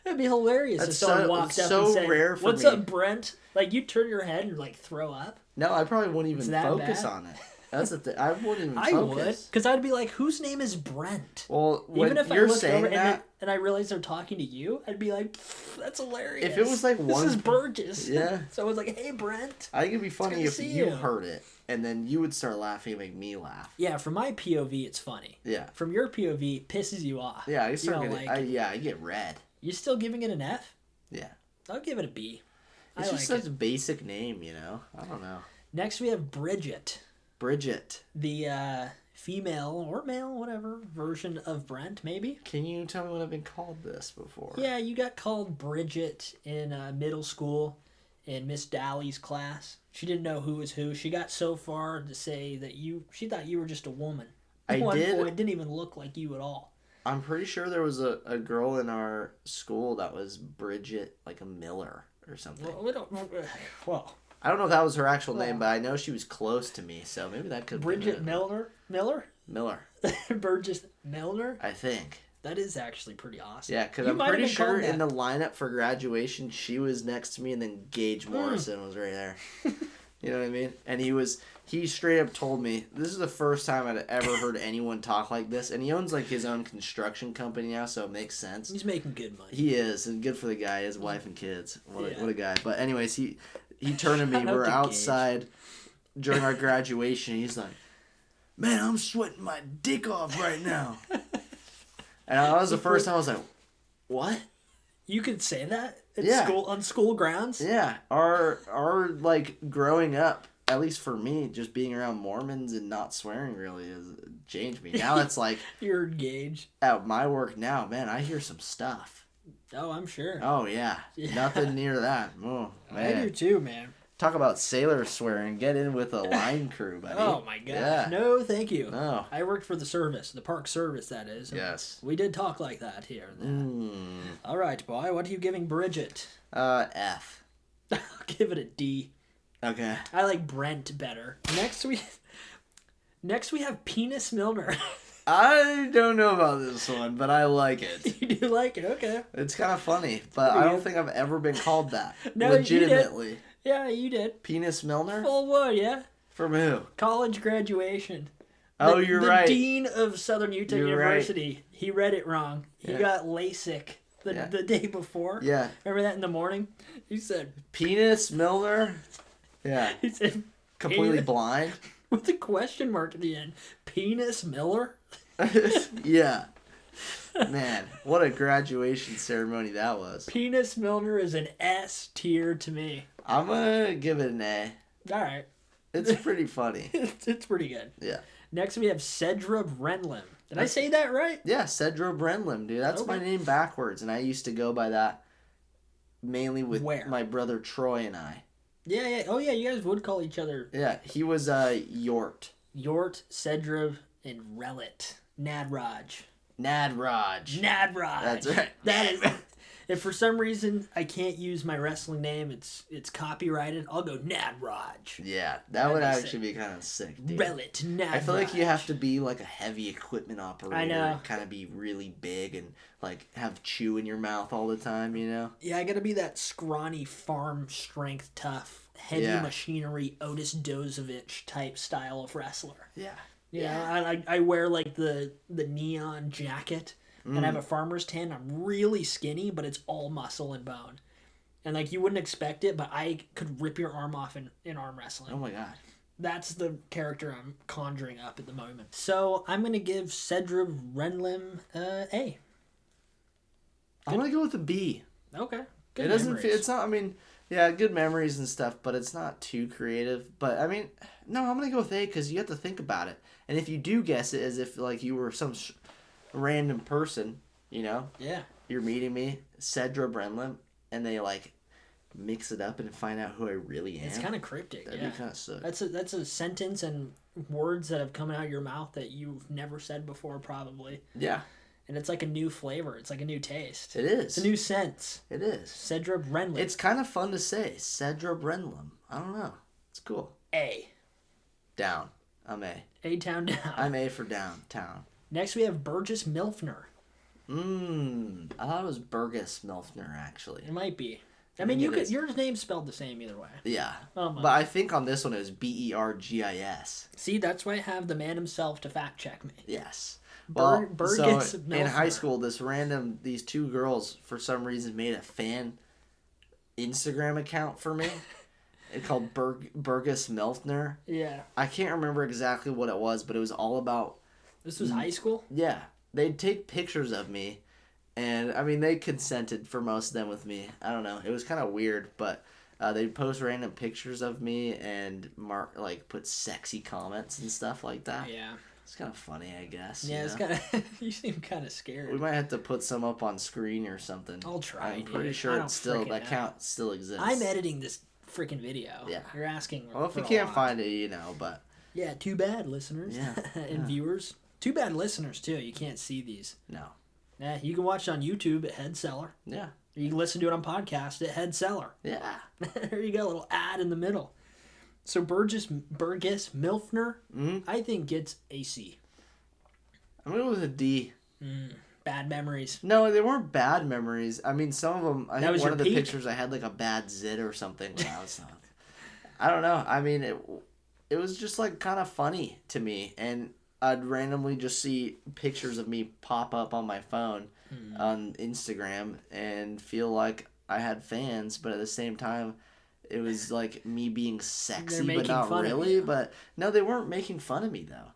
That'd be hilarious if someone walked up and said, rare for "What's up, Brent?" Like, you turn your head and, throw up. No, I probably wouldn't even focus on it. That's the thing. I wouldn't even focus. I would, because I'd be like, whose name is Brent? Well, even if you're saying that... And I realized they're talking to you, I'd be like, that's hilarious. If it was one... This is Burgess. Yeah. So I was like, hey, Brent. I think it'd be funny if you heard it, and then you would start laughing and make me laugh. Yeah, from my POV, it's funny. Yeah. From your POV, it pisses you off. Yeah, I get red. You still giving it an F? Yeah. I'll give it a B. It's just such a basic name, I don't know. Next, we have Bridget. The female or male, whatever, version of Brent, maybe. Can you tell me what I've been called this before? Yeah, you got called Bridget in middle school in Miss Dalley's class. She didn't know who was who. She got so far to say that she thought you were just a woman. I One did. boy didn't even look like you at all. I'm pretty sure there was a girl in our school that was Bridget, like a Miller or something. Well, we don't. Well, I don't know if that was her actual name, but I know she was close to me, so maybe that could Bridget be Miller. Miller, Burgess Milner. I think. That is actually pretty awesome. Yeah, because You I'm might have pretty been called sure that. in the lineup for graduation, she was next to me, and then Gage Morrison was right there. You know what I mean? And he straight up told me, this is the first time I'd ever heard anyone talk like this, and he owns like his own construction company now, so it makes sense. He's making good money. He is, and good for the guy, his wife and kids. What Yeah. a guy. But anyways, he turned to me, Shout out we're to outside during our graduation, he's like, man, I'm sweating my dick off right now. And that was the first time I was like, what? You could say that at Yeah. school on school grounds. Yeah, our like growing up, at least for me, just being around Mormons and not swearing really has changed me. Now it's like You're engaged. at my work now, man, I hear some stuff. Oh, I'm sure. Oh yeah, Yeah. nothing near that. Oh I do man, too, man. talk about sailor swearing. Get in with a line crew, buddy. Oh my gosh. Yeah. No, thank you. Oh I worked for the service, the park service, that is. yes. We did talk like that here and there. All right, boy. What are you giving Bridget? F. I'll give it a D. Okay. I like Brent better. Next we have Penis Milner. I don't know about this one, but I like it. You do like it, okay. It's kind of funny, but I don't think I've ever been called that. No, you did. Legitimately. Yeah, you did. Penis Milner? Full wood, yeah. From who? College graduation. Oh, you're the right. Dean of Southern Utah You're University. He read it wrong. He Yeah. got LASIK the day before. Yeah. Remember that in the morning? He said, Penis Milner? Yeah. he said, Completely Penis- blind? with a question mark at the end. Penis Miller? Yeah. Man, what a graduation ceremony that was. Penis Milner is an S tier to me. I'm gonna give it an A. All right. It's pretty funny. It's pretty good. Yeah. Next we have Cedra Brenlim. Did I say that right? Yeah, Cedra Brenlim, dude. That's my Okay. name backwards, and I used to go by that mainly with Where? my brother Troy and I. Yeah, yeah. Oh, yeah, you guys would call each other Yeah, he was Yort. Yort, Cedra, and Relit. Nadraj. Nadraj. Nadraj. That's right. That is. If for some reason I can't use my wrestling name, it's copyrighted, I'll go Nadraj. Yeah, that That'd would be actually sick. be kind of sick, dude. Relit, Nadraj. I feel like you have to be like a heavy equipment operator. I know. And kind of be really big and like have chew in your mouth all the time, you know? Yeah, I gotta be that scrawny farm strength tough, heavy Yeah. machinery Otis Dozovich type style of wrestler. Yeah. You know, I wear like the neon jacket and I have a farmer's tan. I'm really skinny, but it's all muscle and bone. And like you wouldn't expect it, but I could rip your arm off in arm wrestling. Oh my god. That's the character I'm conjuring up at the moment. So I'm gonna give Cedra Renlim A. I'm gonna go with a B. Okay. It doesn't feel, it's not, I mean, yeah, good memories and stuff, but it's not too creative. But I mean, no, I'm gonna go with A because you have to think about it. And if you do guess it as if like you were some random person, you know, Yeah. you're meeting me, Cedra Brenlim, and they like mix it up and find out who I really am. It's kind of cryptic. That'd yeah. be kind of sick. That's a sentence and words that have come out of your mouth that you've never said before, probably. Yeah, And it's like a new flavor. It's like a new taste. it is. It's a new sense. It is. Cedra Brenlim. It's kind of fun to say, Cedra Brenlim. I don't know. It's cool. A. Down. I'm A. A-town down. I'm A for downtown. Next we have Burgess Milfner. I thought it was Burgess Milfner, actually. It might be. I think mean, you it could. is. Your name's spelled the same either way. Yeah. Oh my. But I think on this one it was Bergis. See, that's why I have the man himself to fact check me. Yes. Well, Burgess so in high Milfner. school, these two girls, for some reason, made a fan Instagram account for me. It called Burgess Milfner. Yeah. I can't remember exactly what it was, but it was all about, This was high school? yeah, they'd take pictures of me, and I mean, they consented for most of them with me. I don't know. It was kind of weird, but they'd post random pictures of me and put sexy comments and stuff like that. Yeah. It's kind of funny, I guess. Yeah, it's kind of. You seem kind of scared. We might have to put some up on screen or something. I'll try. I'm pretty sure it's still that count still exists. I'm editing this freaking video. Yeah. You're asking. Well, if you can't find it, but. Yeah, too bad, listeners. Yeah. And viewers. Too bad, listeners too. You can't see these. No. Yeah, you can watch it on YouTube at Head Cellar. Yeah. Or you can listen to it on podcast at Head Cellar. Yeah. There you go, a little ad in the middle. So Burgess Milfner, I think gets a C. I'm going to go with a D. Bad memories. No, they weren't bad memories. I mean, some of them, I think one of the peak? pictures I had like a bad zit or something when I was I don't know. I mean, it was just like kind of funny to me. And I'd randomly just see pictures of me pop up on my phone on Instagram and feel like I had fans, but at the same time, it was like me being sexy, but not really. But no, they weren't making fun of me though.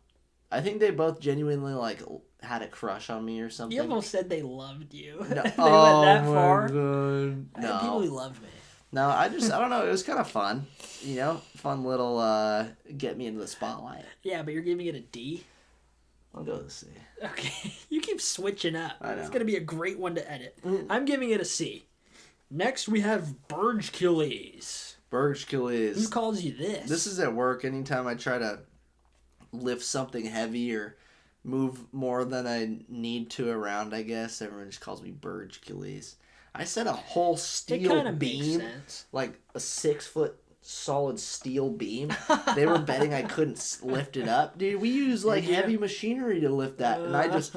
I think they both genuinely like had a crush on me or something. You almost said they loved you. No. They went that far. God. I had people who loved me. No, I don't know. It was kind of fun. Fun little get me into the spotlight. Yeah, but you're giving it a D? I'll go with a C. Okay. You keep switching up. I know. It's going to be a great one to edit. I'm giving it a C. Next, we have Burgess. Burgess. Who calls you this? This is at work. Anytime I try to lift something heavy or move more than I need to around, I guess, everyone just calls me Burgess. I set a whole steel beam, like a 6-foot solid steel beam. They were betting I couldn't lift it up. Dude, we use like heavy machinery to lift that, and I just...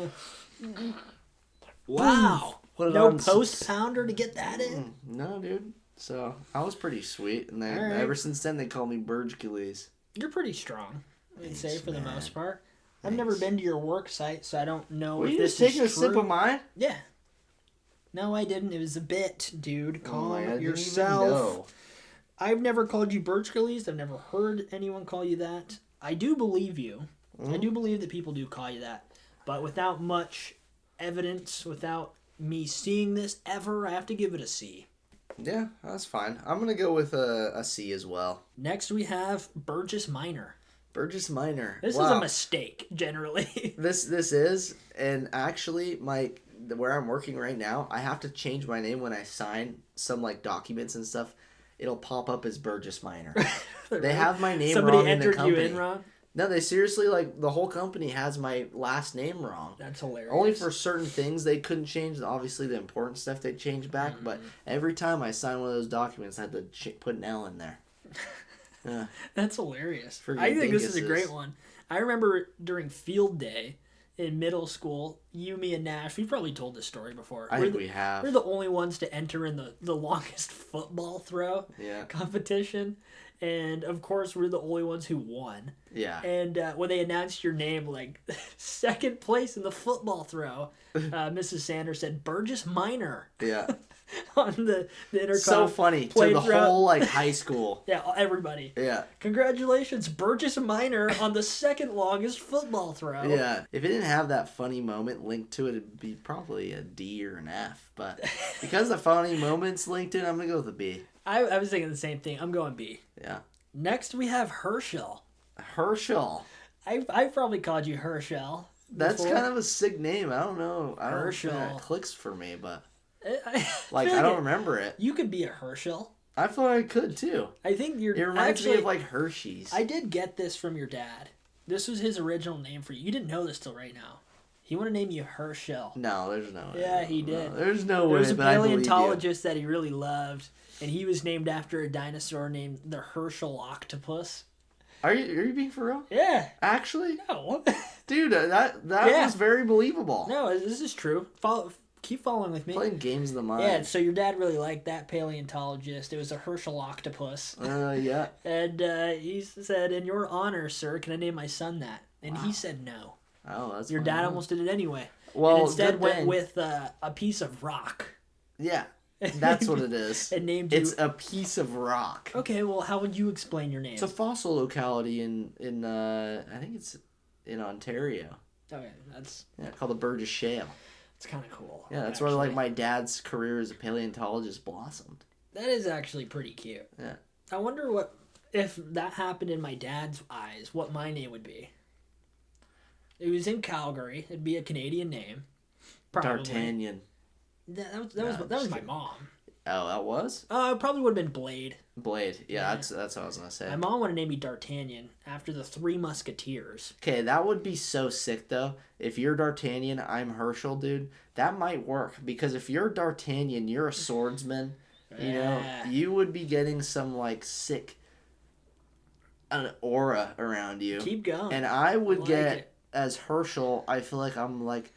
Wow. No post pounder to get that in? No, dude. So, I was pretty sweet, and ever since then, they call me Burgess. You're pretty strong, I'd say, for the most part. I've never been to your work site, so I don't know if this is true. Were you just taking a sip of mine? Yeah. No, I didn't. It was a bit, dude. Calm yourself. I didn't even know. I've never called you Burgess. I've never heard anyone call you that. I do believe you. I do believe that people do call you that. But without much evidence, without me seeing this ever, I have to give it a C. Yeah, that's fine. I'm going to go with a C as well. Next, we have Burgess Minor. Burgess Minor. This is a mistake, generally. This is, and actually, where I'm working right now, I have to change my name when I sign some like documents and stuff. It'll pop up as Burgess Minor. They have my name wrong in the company. Somebody entered you in wrong? No, they seriously, like, the whole company has my last name wrong. That's hilarious. Only for certain things they couldn't change. Obviously, the important stuff they changed back. But every time I sign one of those documents, I had to put an L in there. Yeah. That's hilarious. I think this is a great one. I remember during field day in middle school, you, me, and Nash, we've probably told this story before. I think we have. We're the only ones to enter in the longest football throw competition. And, of course, we're the only ones who won. Yeah. And when they announced your name, like, second place in the football throw, Mrs. Sanders said, Burgess Minor. Yeah. On the intercom. So funny. To the whole, like, high school. Yeah, everybody. Yeah. Congratulations, Burgess Minor on the second longest football throw. Yeah. If it didn't have that funny moment linked to it, it'd be probably a D or an F. But because the funny moment's linked to it, I'm going to go with a B. I was thinking the same thing. I'm going B. Yeah. Next, we have Herschel. Herschel. I've probably called you Herschel. That's kind of a sick name. I don't know. Herschel. Don't think it clicks for me, but... I don't remember it. You could be a Herschel. I thought I could, too. I think you're... It reminds me of, like, Hershey's. I did get this from your dad. This was his original name for you. You didn't know this till right now. He wanted to name you Herschel. No, there's no way. Yeah, he did. No, there's no way, There was a paleontologist that he really loved, and he was named after a dinosaur named the Herschel octopus. Are you being for real? Yeah. Actually? No. Dude, that was very believable. No, this is true. Keep following with me. Playing games of the mind. Yeah, so your dad really liked that paleontologist. It was a Herschel octopus. Yeah. And he said, in your honor, sir, can I name my son that? And he said no. Oh, that's Your dad almost did it anyway. Well, and instead went with a piece of rock. Yeah, that's what it is. And named It's a piece of rock. Okay, well, how would you explain your name? It's a fossil locality in I think it's in Ontario. Okay, that's... Yeah, called the Burgess Shale. It's kind of cool. Yeah, that's where, like, my dad's career as a paleontologist blossomed. That is actually pretty cute. Yeah. I wonder if that happened in my dad's eyes, what my name would be. It was in Calgary. It'd be a Canadian name. Probably. D'Artagnan. That was my mom. Oh, that was? It probably would have been Blade. Blade. Yeah, that's what I was gonna say. My mom would have named me D'Artagnan after the Three Musketeers. Okay, that would be so sick though. If you're D'Artagnan, I'm Herschel, dude. That might work because if you're D'Artagnan, you're a swordsman. You know, you would be getting some like sick an aura around you. Keep going. And I would like get it. as Herschel. I feel like I'm like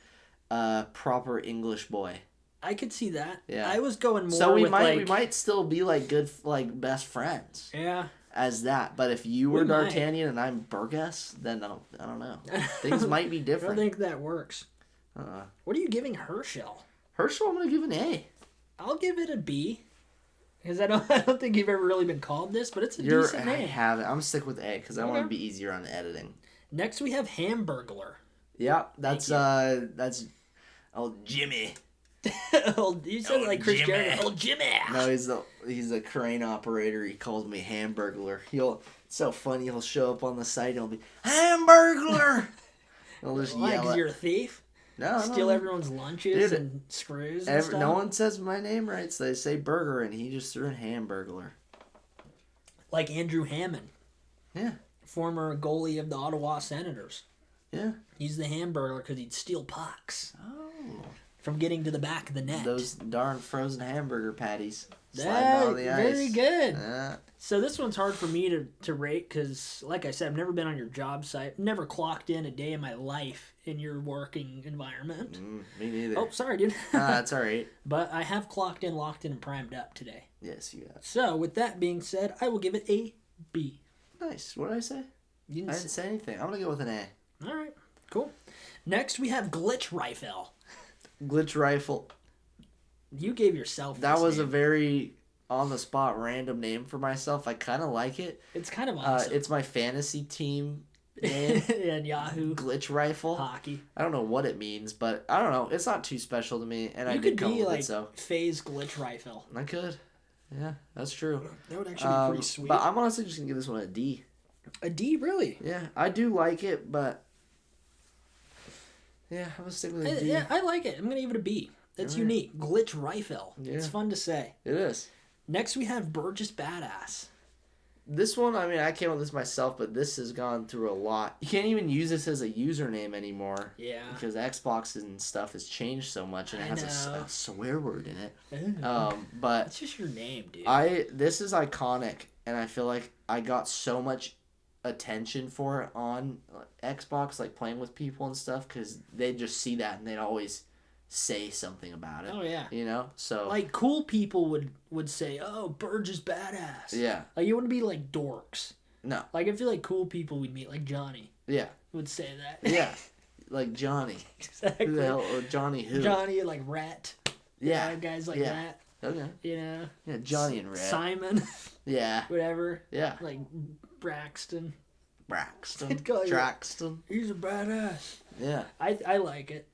a proper English boy. I could see that. Yeah. I was going more. So we with might still be like good like best friends. Yeah. As that, but if you were We might. D'Artagnan and I'm Burgess, then I don't know. Things might be I different. don't think that works. Uh-uh. What are you giving Herschel? Herschel, I'm gonna give an A. I'll give it a B. Because I don't think you've ever really been called this, but it's a decent I name. have it. I'm stick with A because I want Okay. to be easier on editing. Next we have Hamburglar. Yeah, that's old Jimmy. You said like Chris Jimmy. Jericho. Oh, Jimmy. No, he's a crane operator. He calls me Hamburglar. It's so funny. He'll show up on the site. He'll be Hamburglar. He'll just Why? yell. Because you're a thief? No, Steal everyone's lunches Dude, and screws and stuff? No one says my name right, so they say burger, and he just threw in Hamburglar. Like Andrew Hammond, Yeah, former goalie of the Ottawa Senators. yeah. He's the Hamburglar because he'd steal pucks Oh, from getting to the back of the net. those darn frozen hamburger patties sliding That, on the ice. very good. Yeah. So this one's hard for me to rate because, like I said, I've never been on your job site. Never clocked in a day in my life in your working environment. Me neither. Oh, sorry, dude. That's all right. But I have clocked in, locked in, and primed up today. Yes, you have. So with that being said, I will give it a B. Nice. What did I say? You I didn't didn't say anything. I'm gonna go with an A. All right, cool. Next we have Glitch Rifle. Glitch rifle. You gave yourself That this was a name. very on the spot random name for myself. I kind of like it. It's kind of awesome. It's my fantasy team name. and Yahoo Glitch rifle. hockey. I don't know what it means, but I don't know. It's not too special to me, and I You did could come be with like it, so Phase Glitch Rifle. I could. Yeah, that's true. That would actually be pretty sweet. But I'm honestly just gonna give this one a D. A D, really? Yeah, I do like it, but yeah, I'm gonna stick with a D. Yeah, I like it. I'm gonna give it a B. That's Alright. unique. Glitch Rifle. Yeah. It's fun to say. It is. Next we have Burgess Badass. This one, I mean, I came up with this myself, but this has gone through a lot. You can't even use this as a username anymore. Yeah. Because Xbox and stuff has changed so much, and it I has know. a swear word in it. Ooh. But It's just your name, dude. this is iconic, and I feel like I got so much attention for it on Xbox, like playing with people and stuff, because they'd just see that and they'd always say something about it. Oh, yeah. You know? So, Like, cool people would say, oh, Burgess Badass. yeah. Like, you wouldn't be like dorks. No. Like, I feel like cool people we'd meet, like Johnny, Yeah. would say that. Yeah. Like Johnny. Exactly. Who the hell? Or Johnny who? Johnny, like Rat. Yeah. Guys like Yeah. that. Okay. You know? Yeah, Johnny and Red. Simon. Yeah. Whatever. Yeah. Like Braxton. Braxton. I'd call you- Traxton. He's a badass. Yeah. I like it.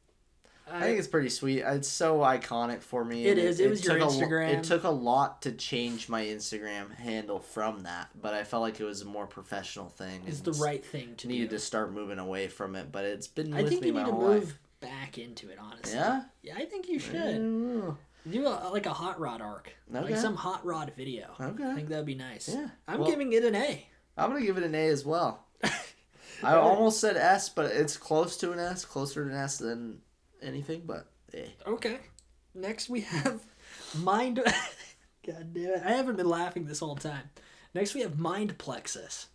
I think it's pretty sweet. It's so iconic for me. It and is. It was your took Instagram. It took a lot to change my Instagram handle from that, but I felt like it was a more professional thing. It's and the right thing to needed do. to start moving away from it, but it's been I with think me you my need to whole move life. back into it, honestly. Yeah? Yeah, I think you should. Ooh. Do like a hot rod arc. Okay. Like some hot rod video. Okay. I think that would be nice. Yeah. I'm Well- giving it an A. I'm going to give it an A as well. I almost said S, but it's close to an S, closer to an S than anything, but A. Okay. Next we have Mind... God damn it. I haven't been laughing this whole time. Next we have Mind Plexus.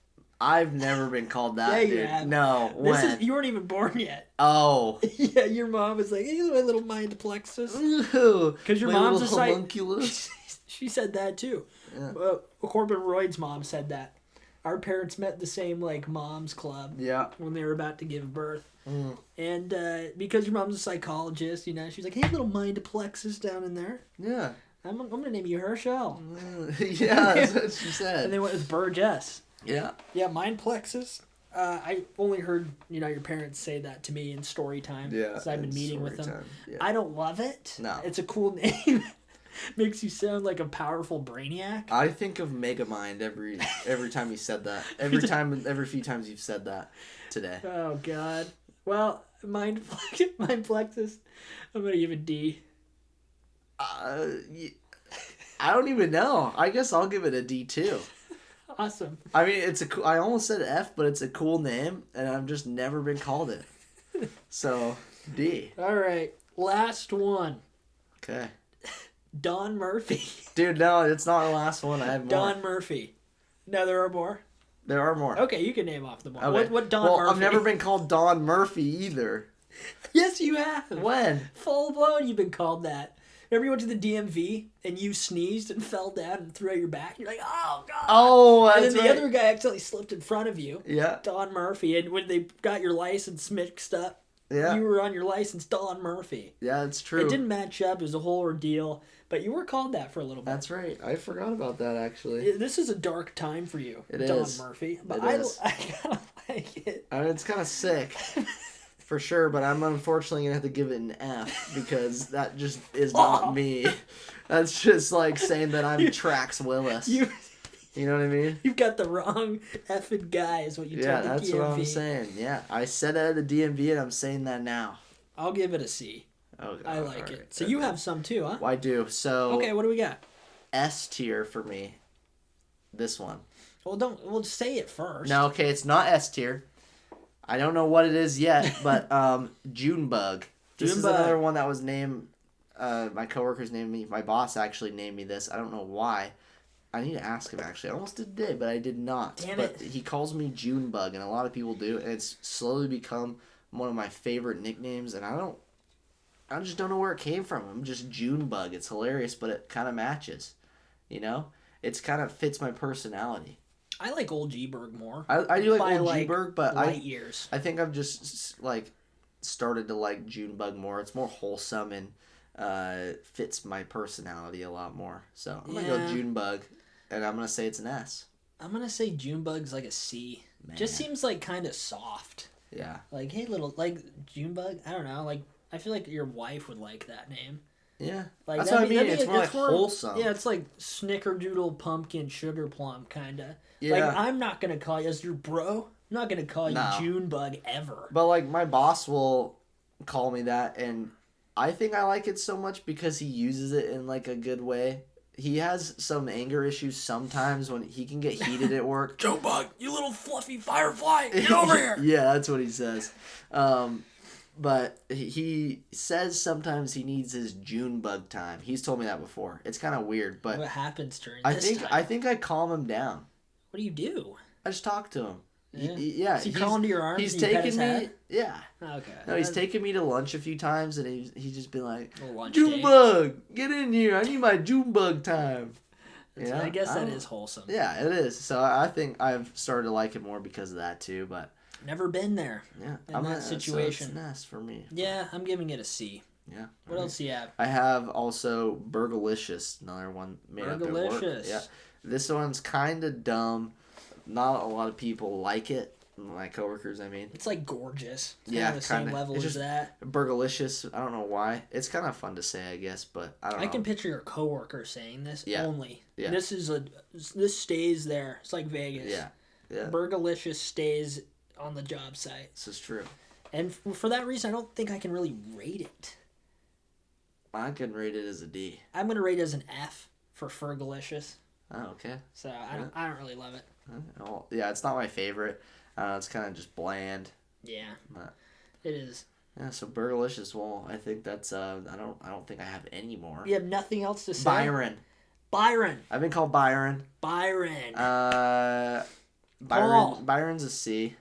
I've never been called that, Yeah, you dude. have. No, when? You weren't even born yet. Oh. Yeah, your mom was like, hey, my little Mind Plexus. Because your mom's a psych- homunculus. She said that too. Yeah. Corbin Royd's mom said that. Our parents met the same like mom's club Yeah. when they were about to give birth. Mm. And because your mom's a psychologist, you know, she's like, hey, little mind plexus down in there. Yeah. I'm going to name you Herschel. Yeah, that's what she And said. they went with Burgess. Yeah. Yeah, mind plexus. I only heard, you know, your parents say that to me in story time. Yeah. Because I've been meeting with them. Story time. Yeah. I don't love it. No. It's a cool name. Makes you sound like a powerful brainiac. I think of Megamind every time you said that. Every few times you've said that today. Oh, God. Well, mind plexus. I'm gonna give it D. I don't even know. I guess I'll give it a D too. Awesome. I mean, it's a cool, I almost said F, but it's a cool name, and I've just never been called it. So, D. All right, last one. Okay. Don Murphy. Dude, no, it's not the last one. I have more. Don Murphy. No, there are more. There are more. Okay, you can name off the more. Okay. What Don well, Murphy? I've never been called Don Murphy either. Yes, you have. When? Full blown, you've been called that. Remember you went to the DMV and you sneezed and fell down and threw out your back? You're like, oh, God. Oh, and that's then the right. other guy accidentally slipped in front of you. Yeah. Don Murphy. And when they got your license mixed up, Yeah. you were on your license, Don Murphy. Yeah, that's true. It didn't match up. It was a whole ordeal. But you were called that for a little bit. That's right. I forgot about that, actually. This is a dark time for you, It Don is. Murphy. But It I is. kind of like it. I mean, it's kind of sick. For sure, but I'm unfortunately going to have to give it an F because that just is not me. That's just like saying that I'm Trax Willis. You know what I mean? You've got the wrong effing guy is what you told the that's DMV. what I'm saying. Yeah, I said that at the DMV and I'm saying that now. I'll give it a C. Oh, I like it. So you have some too, huh? Well, I do. So Okay, what do we got? S tier for me. This one. We'll just say it first. No, okay, it's not S tier. I don't know what it is yet, but Junebug. This is Junebug. another one that was named. My coworkers named me. My boss actually named me this. I don't know why. I need to ask him actually. I almost did, but I did not. Damn it. But he calls me Junebug, and a lot of people do, and it's slowly become one of my favorite nicknames. And I just don't know where it came from. I'm just Junebug. It's hilarious, but it kind of matches. You know, it's kind of fits my personality. I like old G-Berg more. I do like By, old G-Berg, but light years. I think I've just like started to like Junebug more. It's more wholesome and fits my personality a lot more. So I'm gonna go Junebug, and I'm gonna say it's an S. I'm gonna say Junebug's like a C. Man. Just seems like kind of soft. Yeah. Like, hey, Junebug. I don't know. Like, I feel like your wife would like that name. Yeah. Like That's what I mean. that'd It's be- more like wholesome. Yeah, it's like Snickerdoodle Pumpkin Sugar Plum kind of. Yeah. Like, I'm not gonna call you as your bro. I'm not gonna call you Junebug ever. But like my boss will call me that, and I think I like it so much because he uses it in like a good way. He has some anger issues sometimes when he can get heated at work. Junebug, you little fluffy firefly, get over here. Yeah, that's what he says. But he says sometimes he needs his Junebug time. He's told me that before. It's kind of weird, but What happens during I this think time? I think I calm him down. What do you do? I just talk to him. Yeah. Yeah. Does he crawl into your arms He's and you pet taken his me. head? Yeah. Okay. No, he's taken me to lunch a few times, and he's just been like, A lunch date. Junebug, get in here. I need my Junebug time. I guess that is wholesome. Yeah, it is. So I think I've started to like it more because of that too. But Never been there. yeah, In that situation. So it's nice for me. Yeah, I'm giving it a C. Yeah. What else do you have? I have also Burgalicious, another one made up at work. Burgalicious. Yeah, this one's kind of dumb. Not a lot of people like it. My coworkers, I mean. It's like gorgeous. Yeah, the same kinda. level It's as just that. Burgalicious. I don't know why. It's kind of fun to say, I guess, but I don't know. I can picture your coworker saying this only. Yeah. This stays there. It's like Vegas. Yeah. Yeah. Burgalicious stays on the job site. This is true. And for that reason, I don't think I can really rate it. I can rate it as a D. I'm gonna rate it as an F for Fergalicious. Oh, okay. So I don't really love it. Well, yeah, it's not my favorite. It's kind of just bland. Yeah, But, it is. yeah, so Burgalicious. Well, I think that's. I don't think I have any more. You have nothing else to say. Byron. I've been called Byron. Byron. Byron. Paul. Byron's a C.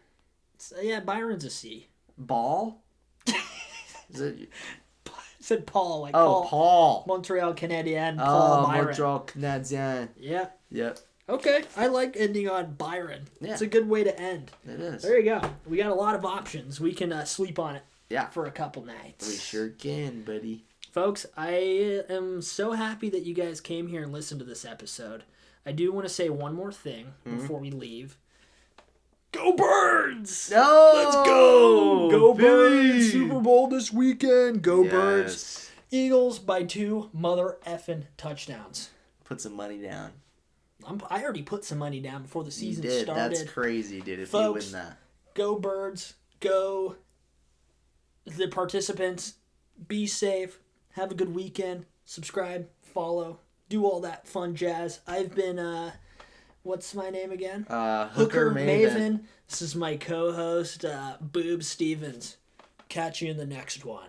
So, yeah, Byron's a C. Ball. Is it? I said Paul, like Paul. Montreal Canadien. Paul Byron. Montreal Canadien. Yeah. Yep. Okay, I like ending on Byron. Yeah. It's a good way to end. It is. There you go. We got a lot of options. We can sleep on it. Yeah. For a couple nights. We sure can, buddy. Folks, I am so happy that you guys came here and listened to this episode. I do want to say one more thing before we leave. Go Birds! No! Let's go! Go Philly! Birds! Super Bowl this weekend. Go Yes. Birds! Eagles by 2 mother effing touchdowns. Put some money down. I already put some money down before the season You did. started. That's crazy, dude. If Folks, you win that. Go Birds. Go the participants, be safe, have a good weekend, subscribe, follow, do all that fun jazz. I've been, what's my name again? Hooker Maven. This is my co-host, Boob Stevens. Catch you in the next one.